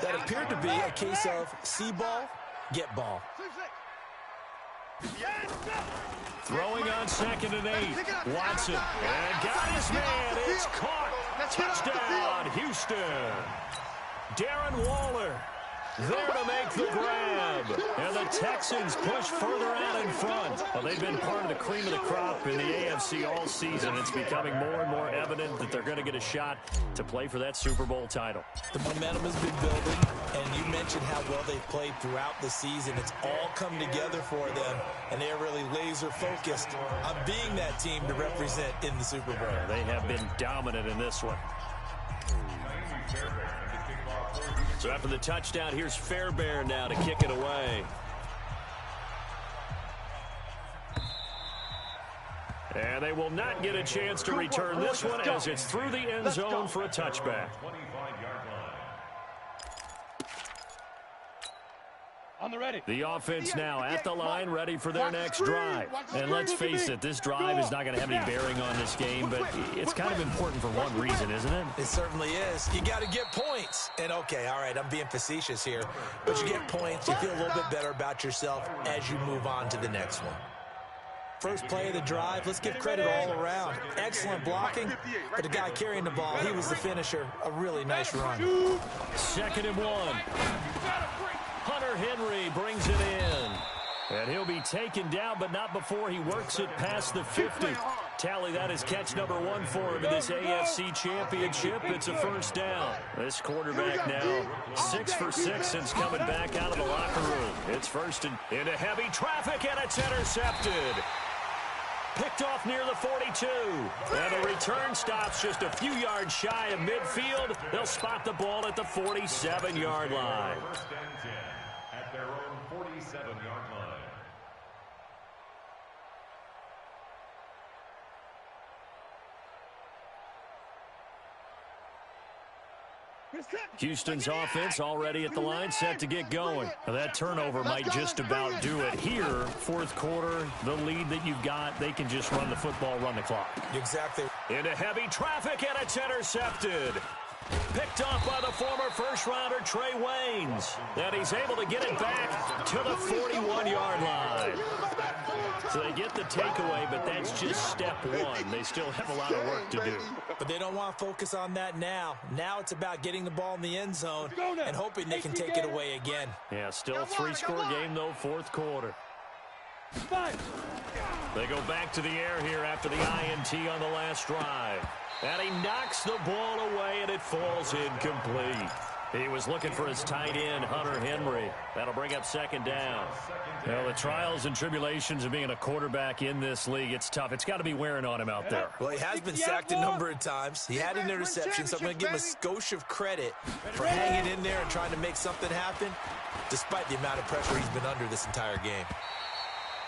That appeared to be a case of see ball, get ball. Throwing on 2nd and 8. Watson. And got his man. It's caught. Touchdown, Houston. Darren Waller there to make the grab. And the Texans push further out in front. Well, they've been part of the cream of the crop in the AFC all season. It's becoming more and more evident that they're going to get a shot to play for that Super Bowl title. The momentum has been building, and you mentioned how well they've played throughout the season. It's all come together for them, and they're really laser focused on being that team to represent in the Super Bowl. They have been dominant in this one. So after the touchdown, here's Fairbairn now to kick it away. And they will not get a chance to return this one as it's through the end zone for a touchback. On the ready. The offense now at the line, ready for their next drive. And let's face it, this drive is not going to have any bearing on this game, but it's kind of important for one reason, isn't it? It certainly is. You got to get points. And, okay, all right, I'm being facetious here. But you get points, you feel a little bit better about yourself as you move on to the next one. First play of the drive, let's give credit all around. Excellent blocking, but the guy carrying the ball, he was the finisher. A really nice run. 2nd and 1. Hunter Henry brings it in. And he'll be taken down, but not before he works it past the 50. Tally, that is catch number 1 for him in this AFC Championship. It's a first down. This quarterback now 6 for 6 since coming back out of the locker room. It's first and into heavy traffic, and it's intercepted. Picked off near the 42. And the return stops just a few yards shy of midfield. They'll spot the ball at the 47-yard line. First and 10 at their own 47-yard line. Houston's offense already at the line, set to get going. Now that turnover might just about do it here. 4th quarter, the lead that you've got, they can just run the football, run the clock. Exactly. Into heavy traffic, and it's intercepted. Picked off by the former first-rounder Trey Waynes. And he's able to get it back to the 41-yard line. So they get the takeaway, but that's just step 1. They still have a lot of work to do. But they don't want to focus on that now. Now it's about getting the ball in the end zone and hoping they can take it away again. Yeah, still a 3-score game, though, 4th quarter. They go back to the air here after the INT on the last drive. And he knocks the ball away, and it falls incomplete. He was looking for his tight end, Hunter Henry. That'll bring up 2nd down. Well, the trials and tribulations of being a quarterback in this league, it's tough. It's got to be wearing on him out there. Well, he has been sacked a number of times. He had an interception, so I'm going to give him a skosh of credit for hanging in there and trying to make something happen, despite the amount of pressure he's been under this entire game.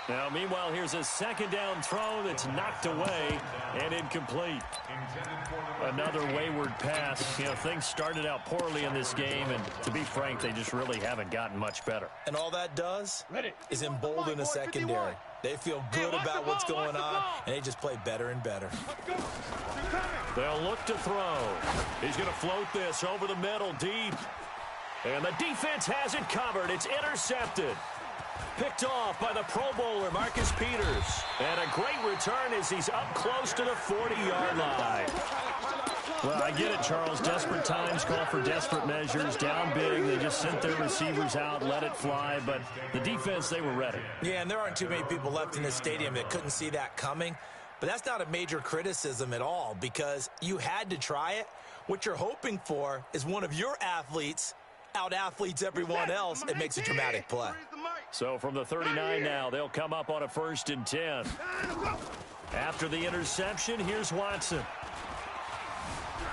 Now, meanwhile, here's a 2nd down throw that's knocked away and incomplete. Another wayward pass. You know, things started out poorly in this game, and to be frank, they just really haven't gotten much better. And all that does is embolden a secondary. They feel good about what's going on, and they just play better and better. They'll look to throw. He's going to float this over the middle deep. And the defense has it covered. It's intercepted. Picked off by the Pro Bowler, Marcus Peters. And a great return as he's up close to the 40-yard line. Well, I get it, Charles. Desperate times call for desperate measures. Down big, they just sent their receivers out, let it fly. But the defense, they were ready. Yeah, and there aren't too many people left in this stadium that couldn't see that coming. But that's not a major criticism at all because you had to try it. What you're hoping for is one of your athletes out-athletes everyone else and makes a dramatic play. So from the 39 now, they'll come up on a 1st and 10. After the interception, here's Watson.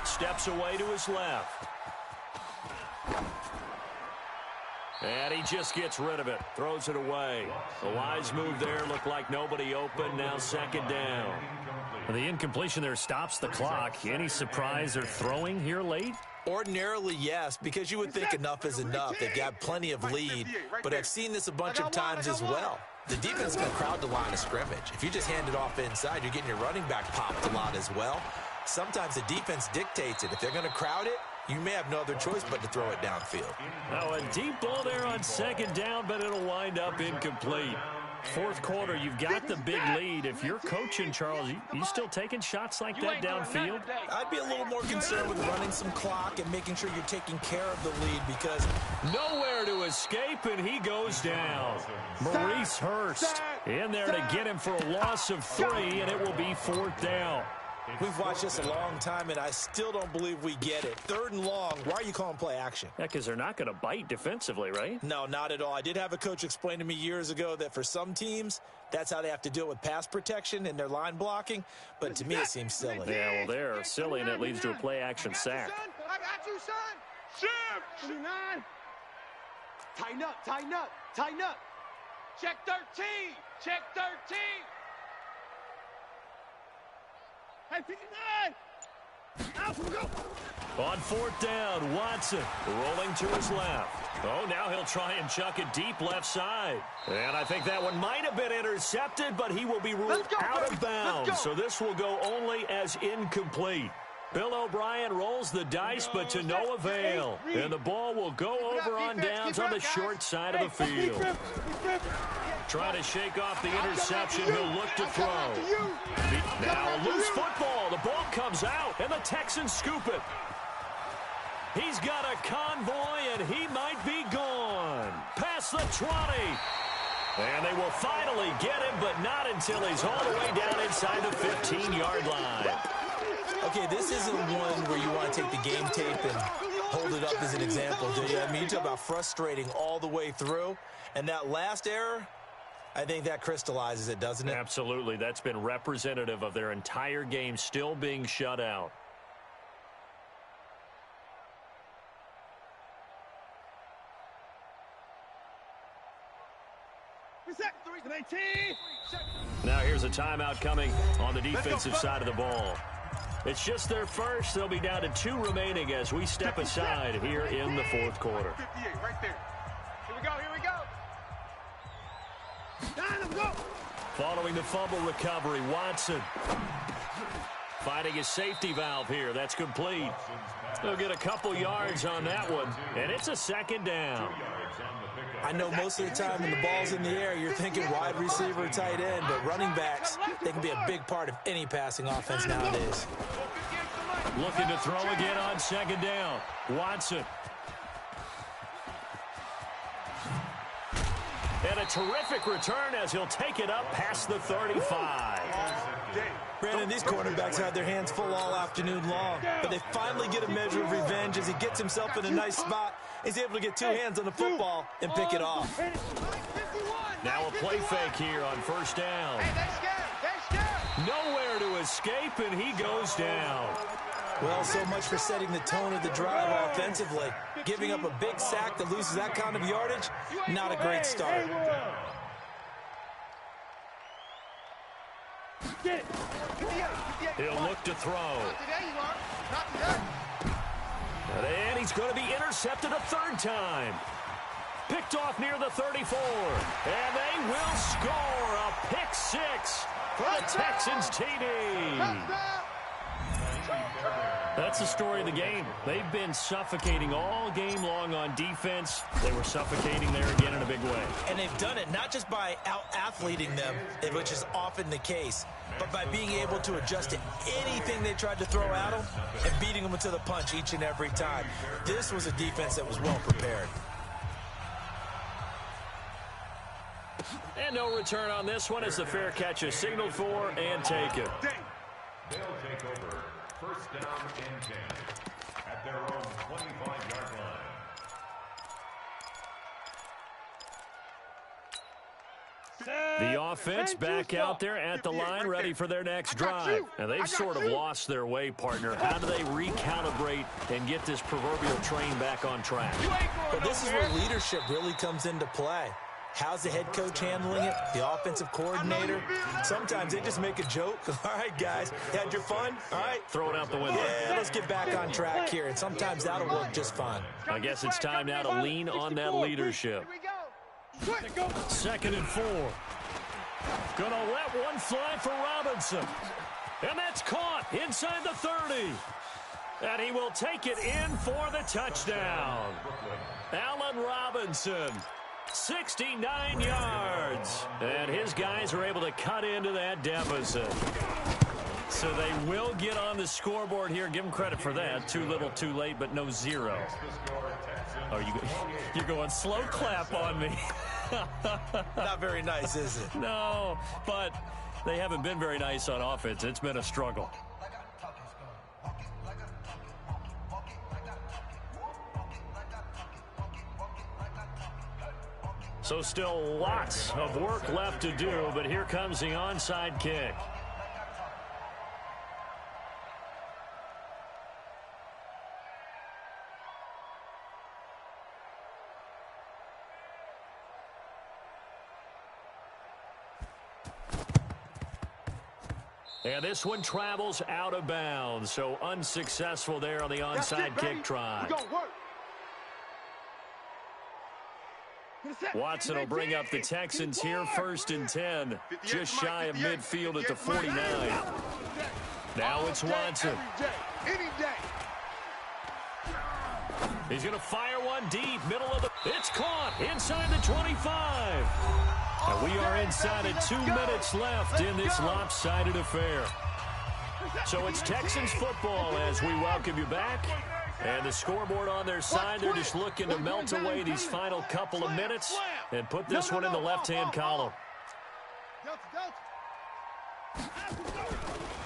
Steps away to his left. And he just gets rid of it. Throws it away. The wise move there. Looked like nobody open. Now 2nd down. The incompletion there stops the clock. Any surprise they're throwing here late? Ordinarily, yes, because you would think enough is enough. They've got plenty of lead, but I've seen this a bunch of times as well. The defense is going to crowd the line of scrimmage. If you just hand it off inside, you're getting your running back popped a lot as well. Sometimes the defense dictates it. If they're going to crowd it, you may have no other choice but to throw it downfield. Now a deep ball there on 2nd down, but it'll wind up incomplete. 4th quarter, you've got the big lead. If you're coaching, Charles, you still taking shots like that downfield? I'd be a little more concerned with running some clock and making sure you're taking care of the lead because nowhere to escape, and he goes down. Maurice Hurst in there to get him for a loss of 3, and it will be 4th down. We've watched this a long time, and I still don't believe we get it. 3rd and long, why are you calling play action? Yeah, because they're not going to bite defensively, right? No, not at all. I did have a coach explain to me years ago that for some teams, that's how they have to deal with pass protection and their line blocking, but to me it seems silly. Yeah, well, they're silly, and it leads to a play-action sack. I got you, son. Shift. 29. Tighten up, tighten up, tighten up. Check 13. Check 13. Hey, 59. Out, go. On 4th down, Watson rolling to his left. Oh, now he'll try and chuck it deep left side. And I think that one might have been intercepted, but he will be ruled out of bounds. So this will go only as incomplete. Bill O'Brien rolls the dice, but to no avail. And the ball will go over on downs on the short side of the field. Trying to shake off the interception. He'll look to throw. Now a loose football. The ball comes out, and the Texans scoop it. He's got a convoy, and he might be gone. Past the 20. And they will finally get him, but not until he's all the way down inside the 15-yard line. Okay, this isn't one where you want to take the game tape and hold it up as an example, do you? I mean, you talk about frustrating all the way through. And that last error, I think that crystallizes it, doesn't it? Absolutely. That's been representative of their entire game still being shut out. Now here's a timeout coming on the defensive side of the ball. It's just their first. They'll be down to 2 remaining as we step aside here in the 4th quarter. 58, right there. Here we go, here we go. Following the fumble recovery, Watson finding his safety valve here. That's complete. They'll get a couple yards on that one, and it's a 2nd down. I know most of the time when the ball's in the air, you're thinking wide receiver, tight end, but running backs, they can be a big part of any passing offense nowadays. Looking to throw again on 2nd down. Watson. And a terrific return as he'll take it up past the 35. Brandon, these quarterbacks had their hands full all afternoon long, but they finally get a measure of revenge as he gets himself in a nice spot. He's able to get 2 hands on the football and pick it off. Now a play fake here on 1st down. Nowhere to escape, and he goes down. Well, so much for setting the tone of the drive offensively. Giving up a big sack that loses that kind of yardage, not a great start. He'll look to throw. And he's going to be intercepted a 3rd time. Picked off near the 34. And they will score a pick 6 for the Texans TD. That's the story of the game. They've been suffocating all game long on defense. They were suffocating there again in a big way. And they've done it not just by out-athleting them, which is often the case, but by being able to adjust to anything they tried to throw at them and beating them to the punch each and every time. This was a defense that was well prepared. And no return on this one as the fair catch is signaled for and taken. They'll take over 1st down and 10 at their own 25-yard line. The offense back out there at the line, ready for their next drive. And they've sort of lost their way, partner. How do they recalibrate and get this proverbial train back on track? Well, this is where leadership really comes into play. How's the head coach handling it? The offensive coordinator? Sometimes they just make a joke. All right, guys, you had your fun? All right. Throw it out the window. Yeah, let's get back on track here. And sometimes that'll work just fine. I guess it's time now to lean on that leadership. 2nd and 4. Gonna let one fly for Robinson. And that's caught inside the 30. And he will take it in for the touchdown. Allen Robinson. 69 yards. And his guys are able to cut into that deficit. So they will get on the scoreboard here. Give them credit for that. Too little, too late, but no 0. Oh, you're going slow clap on me. Not very nice, is it? No, but they haven't been very nice on offense. It's been a struggle. So still lots of work left to do, but here comes the onside kick. And this one travels out of bounds, so unsuccessful there on the onside kick try. Watson will bring up the Texans here, 1st and 10. Just shy of midfield at the 49. Now it's Watson. He's going to fire one deep, middle of the... It's caught inside the 25. And we are inside of 2 minutes left in this lopsided affair. So it's Texans football as we welcome you back. And the scoreboard on their side, they're just looking to melt away these final couple of minutes and put this one in the left-hand column.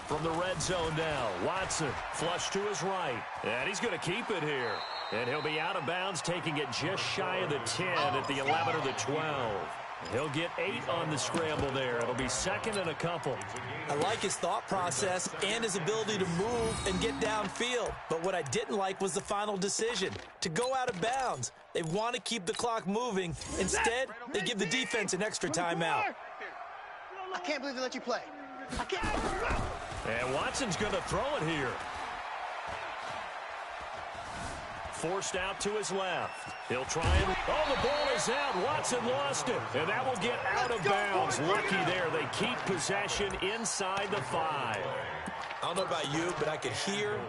From the red zone now, Watson flush to his right. And he's going to keep it here. And he'll be out of bounds, taking it just shy of the 10 at the 11 or the 12. He'll get 8 on the scramble there. It'll be 2nd and a couple. I like his thought process and his ability to move and get downfield. But what I didn't like was the final decision, to go out of bounds. They want to keep the clock moving. Instead, they give the defense an extra timeout. I can't believe they let you play. I can't. And Watson's going to throw it here. Forced out to his left. He'll try and... Oh, the ball is out. Watson lost it. And that will get out of bounds. Lucky there. They keep possession inside the 5. I don't know about you, but I could hear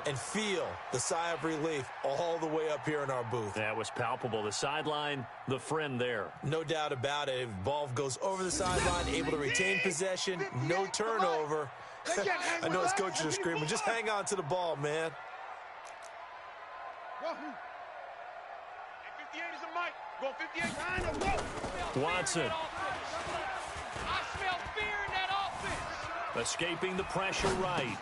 and feel the sigh of relief all the way up here in our booth. That was palpable. The sideline, the friend there. No doubt about it. If ball goes over the sideline, able to retain possession, no turnover. I know his coaches are screaming, just hang on to the ball, man. 58 is a mic. Go 58. Watson. I smell fear in that offense. Escaping the pressure right.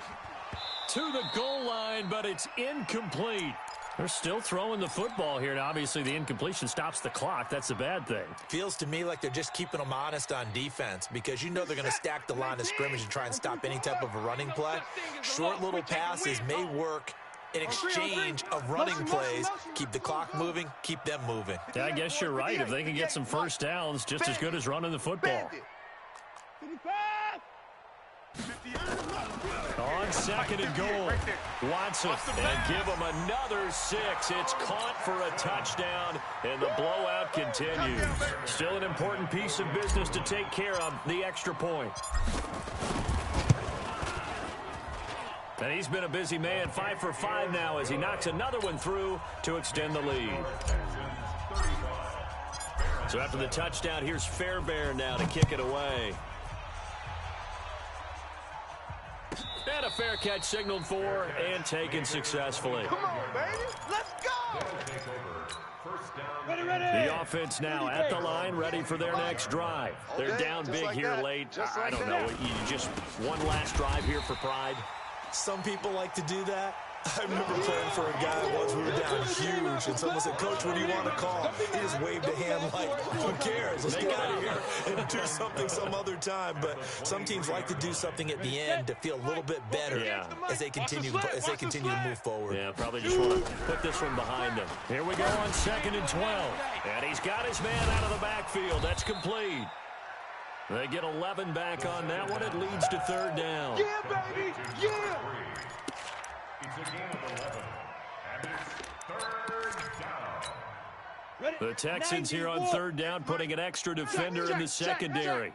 To the goal line, but it's incomplete. They're still throwing the football here, and obviously the incompletion stops the clock. That's a bad thing. Feels to me like they're just keeping them honest on defense because you know they're going to stack the line of scrimmage and try and stop any type of a running play. Short little passes may work in exchange of running plays. Keep the clock moving, keep them moving. Yeah, I guess you're right. If they can get some first downs, just as good as running the football. On 2nd and goal, Watson, and give them another 6. It's caught for a touchdown, and the blowout continues. Still an important piece of business to take care of, the extra point. And he's been a busy man, 5 for 5 now as he knocks another one through to extend the lead. So after the touchdown, here's Fairbairn now to kick it away. And a fair catch signaled for and taken successfully. Come on, baby. Let's go. Ready. The offense now at the line, ready for their next drive. They're down big here late. I don't know. You just one last drive here for pride. Some people like to do that. I remember playing for a guy once. We were down huge, and someone said, "Coach, what do you want to call?" He just waved a hand like, "Who cares? Let's get out of here and do something some other time." But some teams like to do something at the end to feel a little bit better as they continue to move forward. Yeah, probably just want to put this one behind them. Here we go on 2nd and 12. And he's got his man out of the backfield. That's complete. They get 11 back on that one. It leads to 3rd down. Yeah, baby! Yeah! It's a gain of 11, and it's 3rd down. The Texans here on 3rd down, putting an extra defender in the secondary.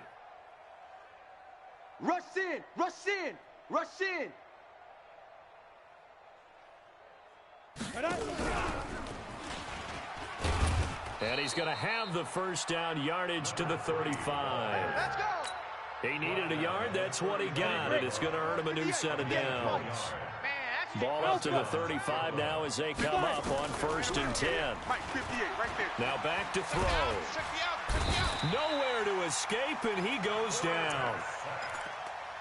Rush in! Rush in! Rush in! And he's going to have the 1st down, yardage to the 35. Let's go! He needed a yard. That's what he got, and it's going to earn him a new set of downs. Ball up to the 35 now as they come up on 1st and 10. Mike, 58, right there. Now back to throw. Nowhere to escape, and he goes down.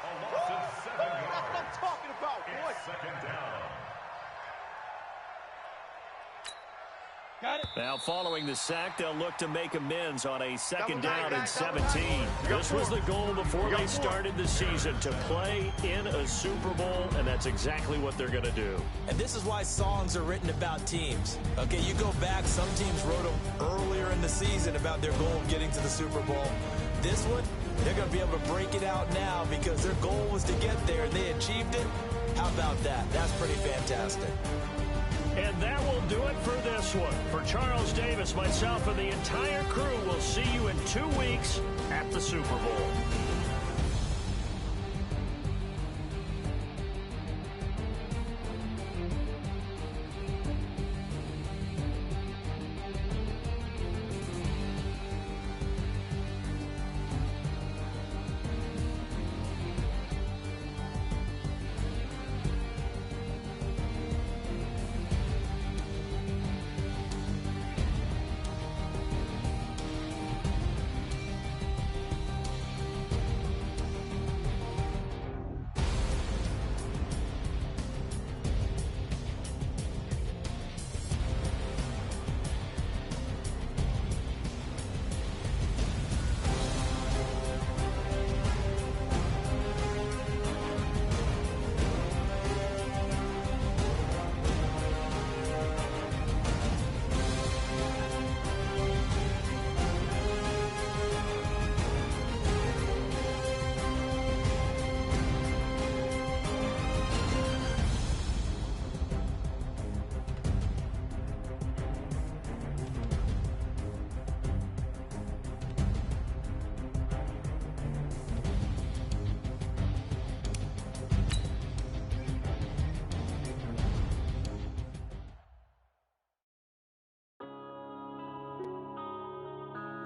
That's what I'm talking about, boy. 2nd down. Got it. Now following the sack, they'll look to make amends on a 2nd down and 17. This was the goal before they started the season, to play in a Super Bowl, and that's exactly what they're going to do. And this is why songs are written about teams. Okay, you go back, some teams wrote them earlier in the season about their goal of getting to the Super Bowl. This one, they're going to be able to break it out now because their goal was to get there, and they achieved it. How about that? That's pretty fantastic. And that will do it for this one. For Charles Davis, myself, and the entire crew, we'll see you in 2 weeks at the Super Bowl.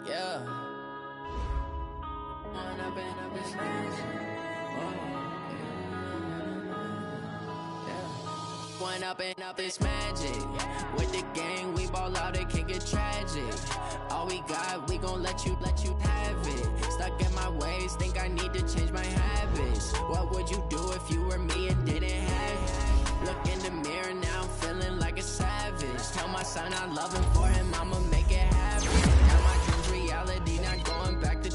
Yeah. One up and up is magic. With the gang, we ball out, it can get tragic. All we got, we gon' let you have it. Stuck in my ways, think I need to change my habits. What would you do if you were me and didn't have it? Look in the mirror now, I'm feeling like a savage. Tell my son I love him, for him I'ma make it happen. Now my dreams reality, not going back to.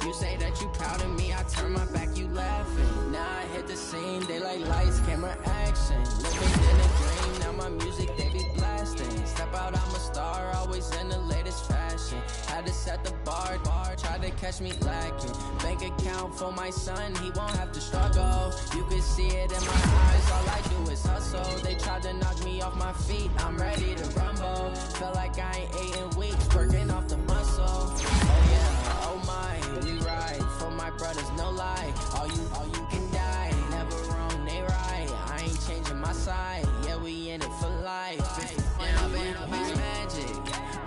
You say that you proud of me, I turn my back, you laughing. Now I hit the scene, they like lights, camera, action. Living in a dream, now my music, they be blasting. Step out, I'm a star, always in the latest fashion. Had to set the bar, tried to catch me lacking. Bank account for my son, he won't have to struggle. You can see it in my eyes, all I do is hustle. They tried to knock me off my feet, I'm ready to rumble. Felt like I ain't ate in weeks, working off the muscle. Oh yeah, oh my, we ride for my brothers, no lie. All you can die, never wrong, they right. I ain't changing my side, yeah, we in it for life. Now it's magic.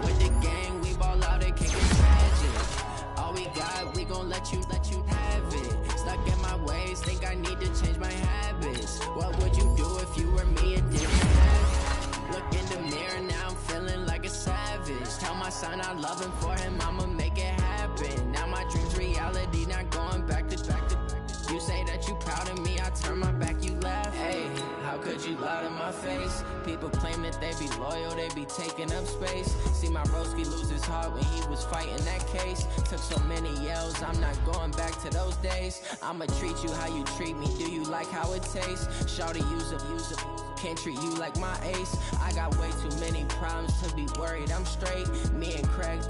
With the gang, we ball out, it can get tragic. All we got, we gon' let you have it. Stuck in my ways, think I need to change my habits. What would you do if you were me and didn't have it? Look in the mirror, now I'm feeling like a savage. Tell my son I love him, for him I'ma make it happen. Now my dreams reality, not going back to. You say that you proud of me, I turn my back, you laugh. Hey, how could you lie to People claim that they be loyal, they be taking up space. See my broski lose his heart when he was fighting that case. Took so many yells, I'm not going back to those days. I'ma treat you how you treat me, do you like how it tastes? Shawty use up, can't treat you like my ace. I got way too many problems to be worried, I'm straight. Me and Craig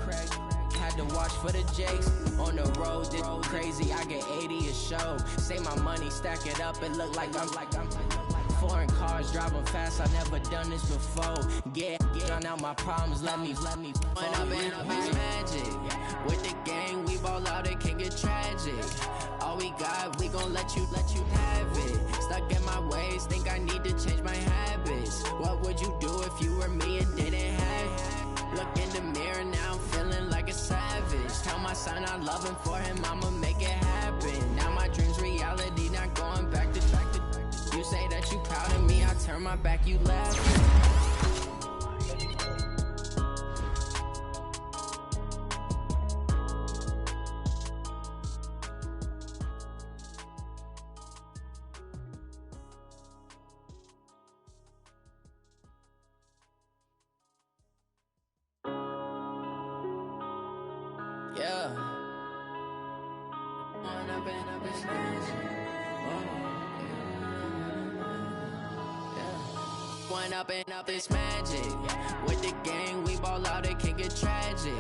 had to watch for the Jakes. On the road, this crazy, I get 80 a show. Say my money, stack it up, it look like I'm foreign cars, driving fast, I never done this before. Get out my problems, let me When up and up is magic. With the gang, we ball out, it can get tragic. All we got, we gon' let you have it. Stuck in my ways, think I need to change my habits. What would you do if you were me and didn't have it? Look in the mirror, now I'm feeling like a savage. Tell my son I love him, for him I'ma make it happen. Now my dream's reality, not going back to you say that you proud of me, I turn my back, you laugh. Yeah. Wanna bend up his hands. One up and up is magic. With the gang, we ball out, it can get tragic.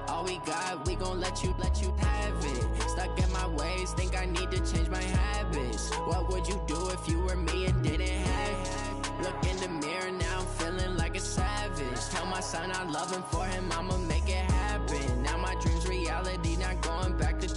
All we got, we gon' let you have it. Stuck in my ways, think I need to change my habits. What would you do if you were me and didn't have it? Look in the mirror, now I'm feeling like a savage. Tell my son I love him, for him I'ma make it happen. Now my dream's reality, not going back to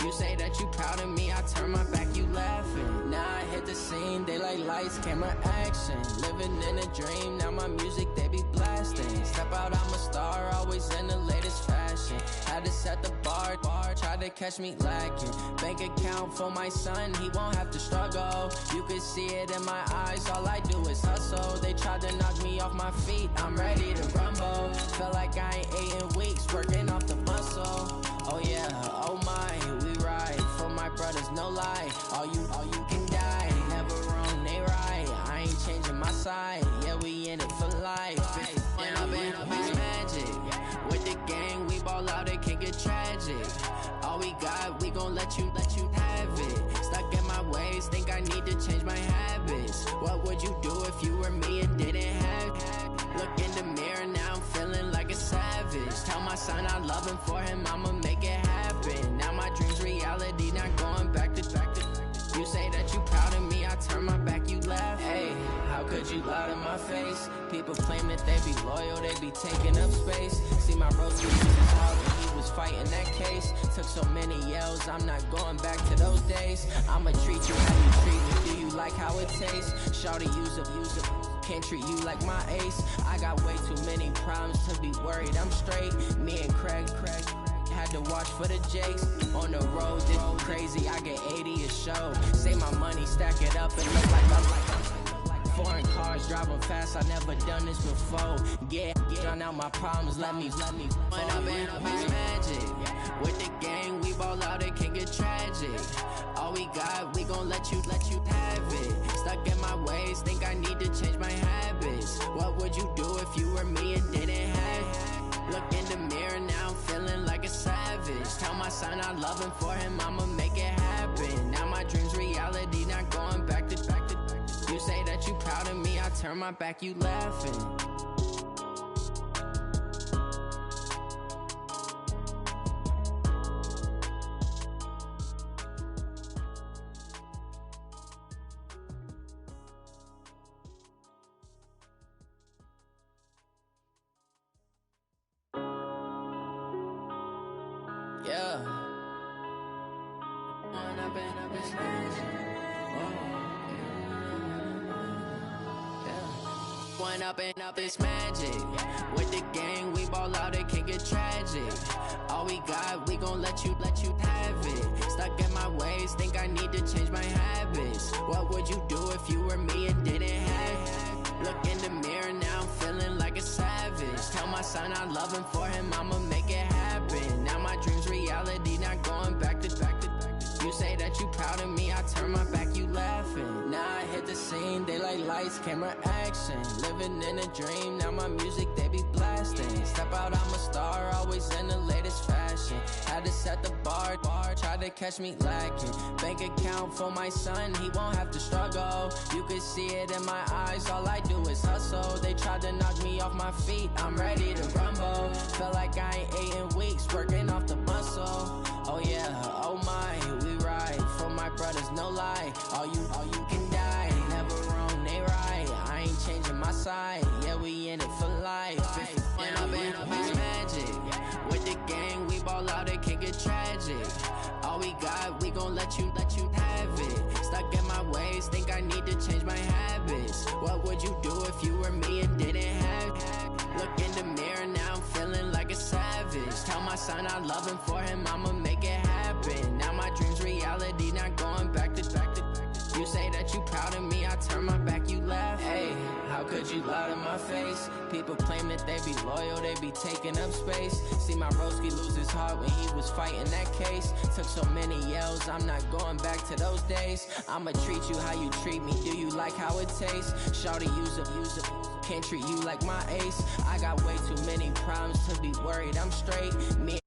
you say that you proud of me, I turn my back, you laughing. Now I hit the scene, they like lights, camera, action. Living in a dream, now my music, they be blasting. Step out, I'm a star, always in the latest fashion. Had to set the bar, try to catch me lacking. Bank account for my son, he won't have to struggle. You can see it in my eyes, all I do is hustle. They tried to knock me off my feet, I'm ready to rumble. Felt like I ain't ate in weeks, working off the muscle. Oh yeah, oh my, we ride for my brothers, no lie. All you can die, never wrong, they right. I ain't changing my side, yeah, we in it for life. When up and up is magic. With the gang, we ball out, it can get tragic. All we got, we gon' let you have it. Stuck in my ways, think I need to change my habits. What would you do if you were me and didn't have it? Look in the mirror, now I'm feeling like a savage. Tell my son I love him, for him I'ma make it happen. Now my dream's reality, not going back to you say that you proud of me, I turn my back, you laugh. Hey, how could you lie to my face? People claim that they be loyal, they be taking up space. See my broski lose his heart when he was fighting that case. Took so many yells, I'm not going back to those days. I'ma treat you how you treat me, do you like how it tastes? Shawty use up, can't treat you like my ace. I got way too many problems to be worried, I'm straight. Me and Craig had to watch for the Jakes. On the road, this crazy, I get 80 a show. Say my money, stack it up and look like I'm foreign cars, driving fast, I never done this before. Get out my problems, let me When up and up is magic. With the gang, we ball out, it can get tragic. All we got, we gon' let you have it. Stuck in my ways, think I need to change my habits. What would you do if you were me and didn't have it? Look in the mirror, now I'm feeling like a savage. Tell my son I love him, for him I'ma make it happen. Now my dream's reality, not going back to you say that you proud of me, I turn my back, you laughing. Yeah. One up and up is magic. With the gang, we ball out, it can get tragic. All we got, we gon' let you have it. Stuck in my ways, think I need to change my habits. What would you do if you were me and didn't have it? Look in the mirror, now I'm feeling like a savage. Tell my son I love him, for him I'ma make it happen. Now my dream's reality, not going back to you say that you proud of me, I turn my back, you laughing. Now I hit the scene, scene. They like lights, camera, action. Living in a dream, now my music they be blasting. Step out, I'm a star, always in the latest fashion. Had to set the bar, try to catch me lacking. Bank account for my son, he won't have to struggle. You can see it in my eyes, all I do is hustle. They tried to knock me off my feet, I'm ready to rumble. Felt like I ain't ate in weeks, working off the muscle. Oh yeah, oh my, we ride for my brothers, no lie. All you can die, never wrong, they right. I ain't changing my side, yeah, we in it for life. When I've been magic, with the gang, we ball out, it can get tragic. All we got, we gon' let you have it. Stuck in my ways, think I need to change my habits. What would you do if you were me and didn't have it? Look in the mirror, now I'm feeling like a savage. Tell my son I love him, for him I'ma make it happen. Now my dream's reality, not going back to. You say that you proud of me, I turn my back, you laugh. Hey, how could you lie to my face? People claim that they be loyal, they be taking up space. See my broski lose his heart when he was fighting that case. Took so many yells, I'm not going back to those days. I'ma treat you how you treat me, do you like how it tastes? Shawty, use up, can't treat you like my ace. I got way too many problems to be worried, I'm straight. Me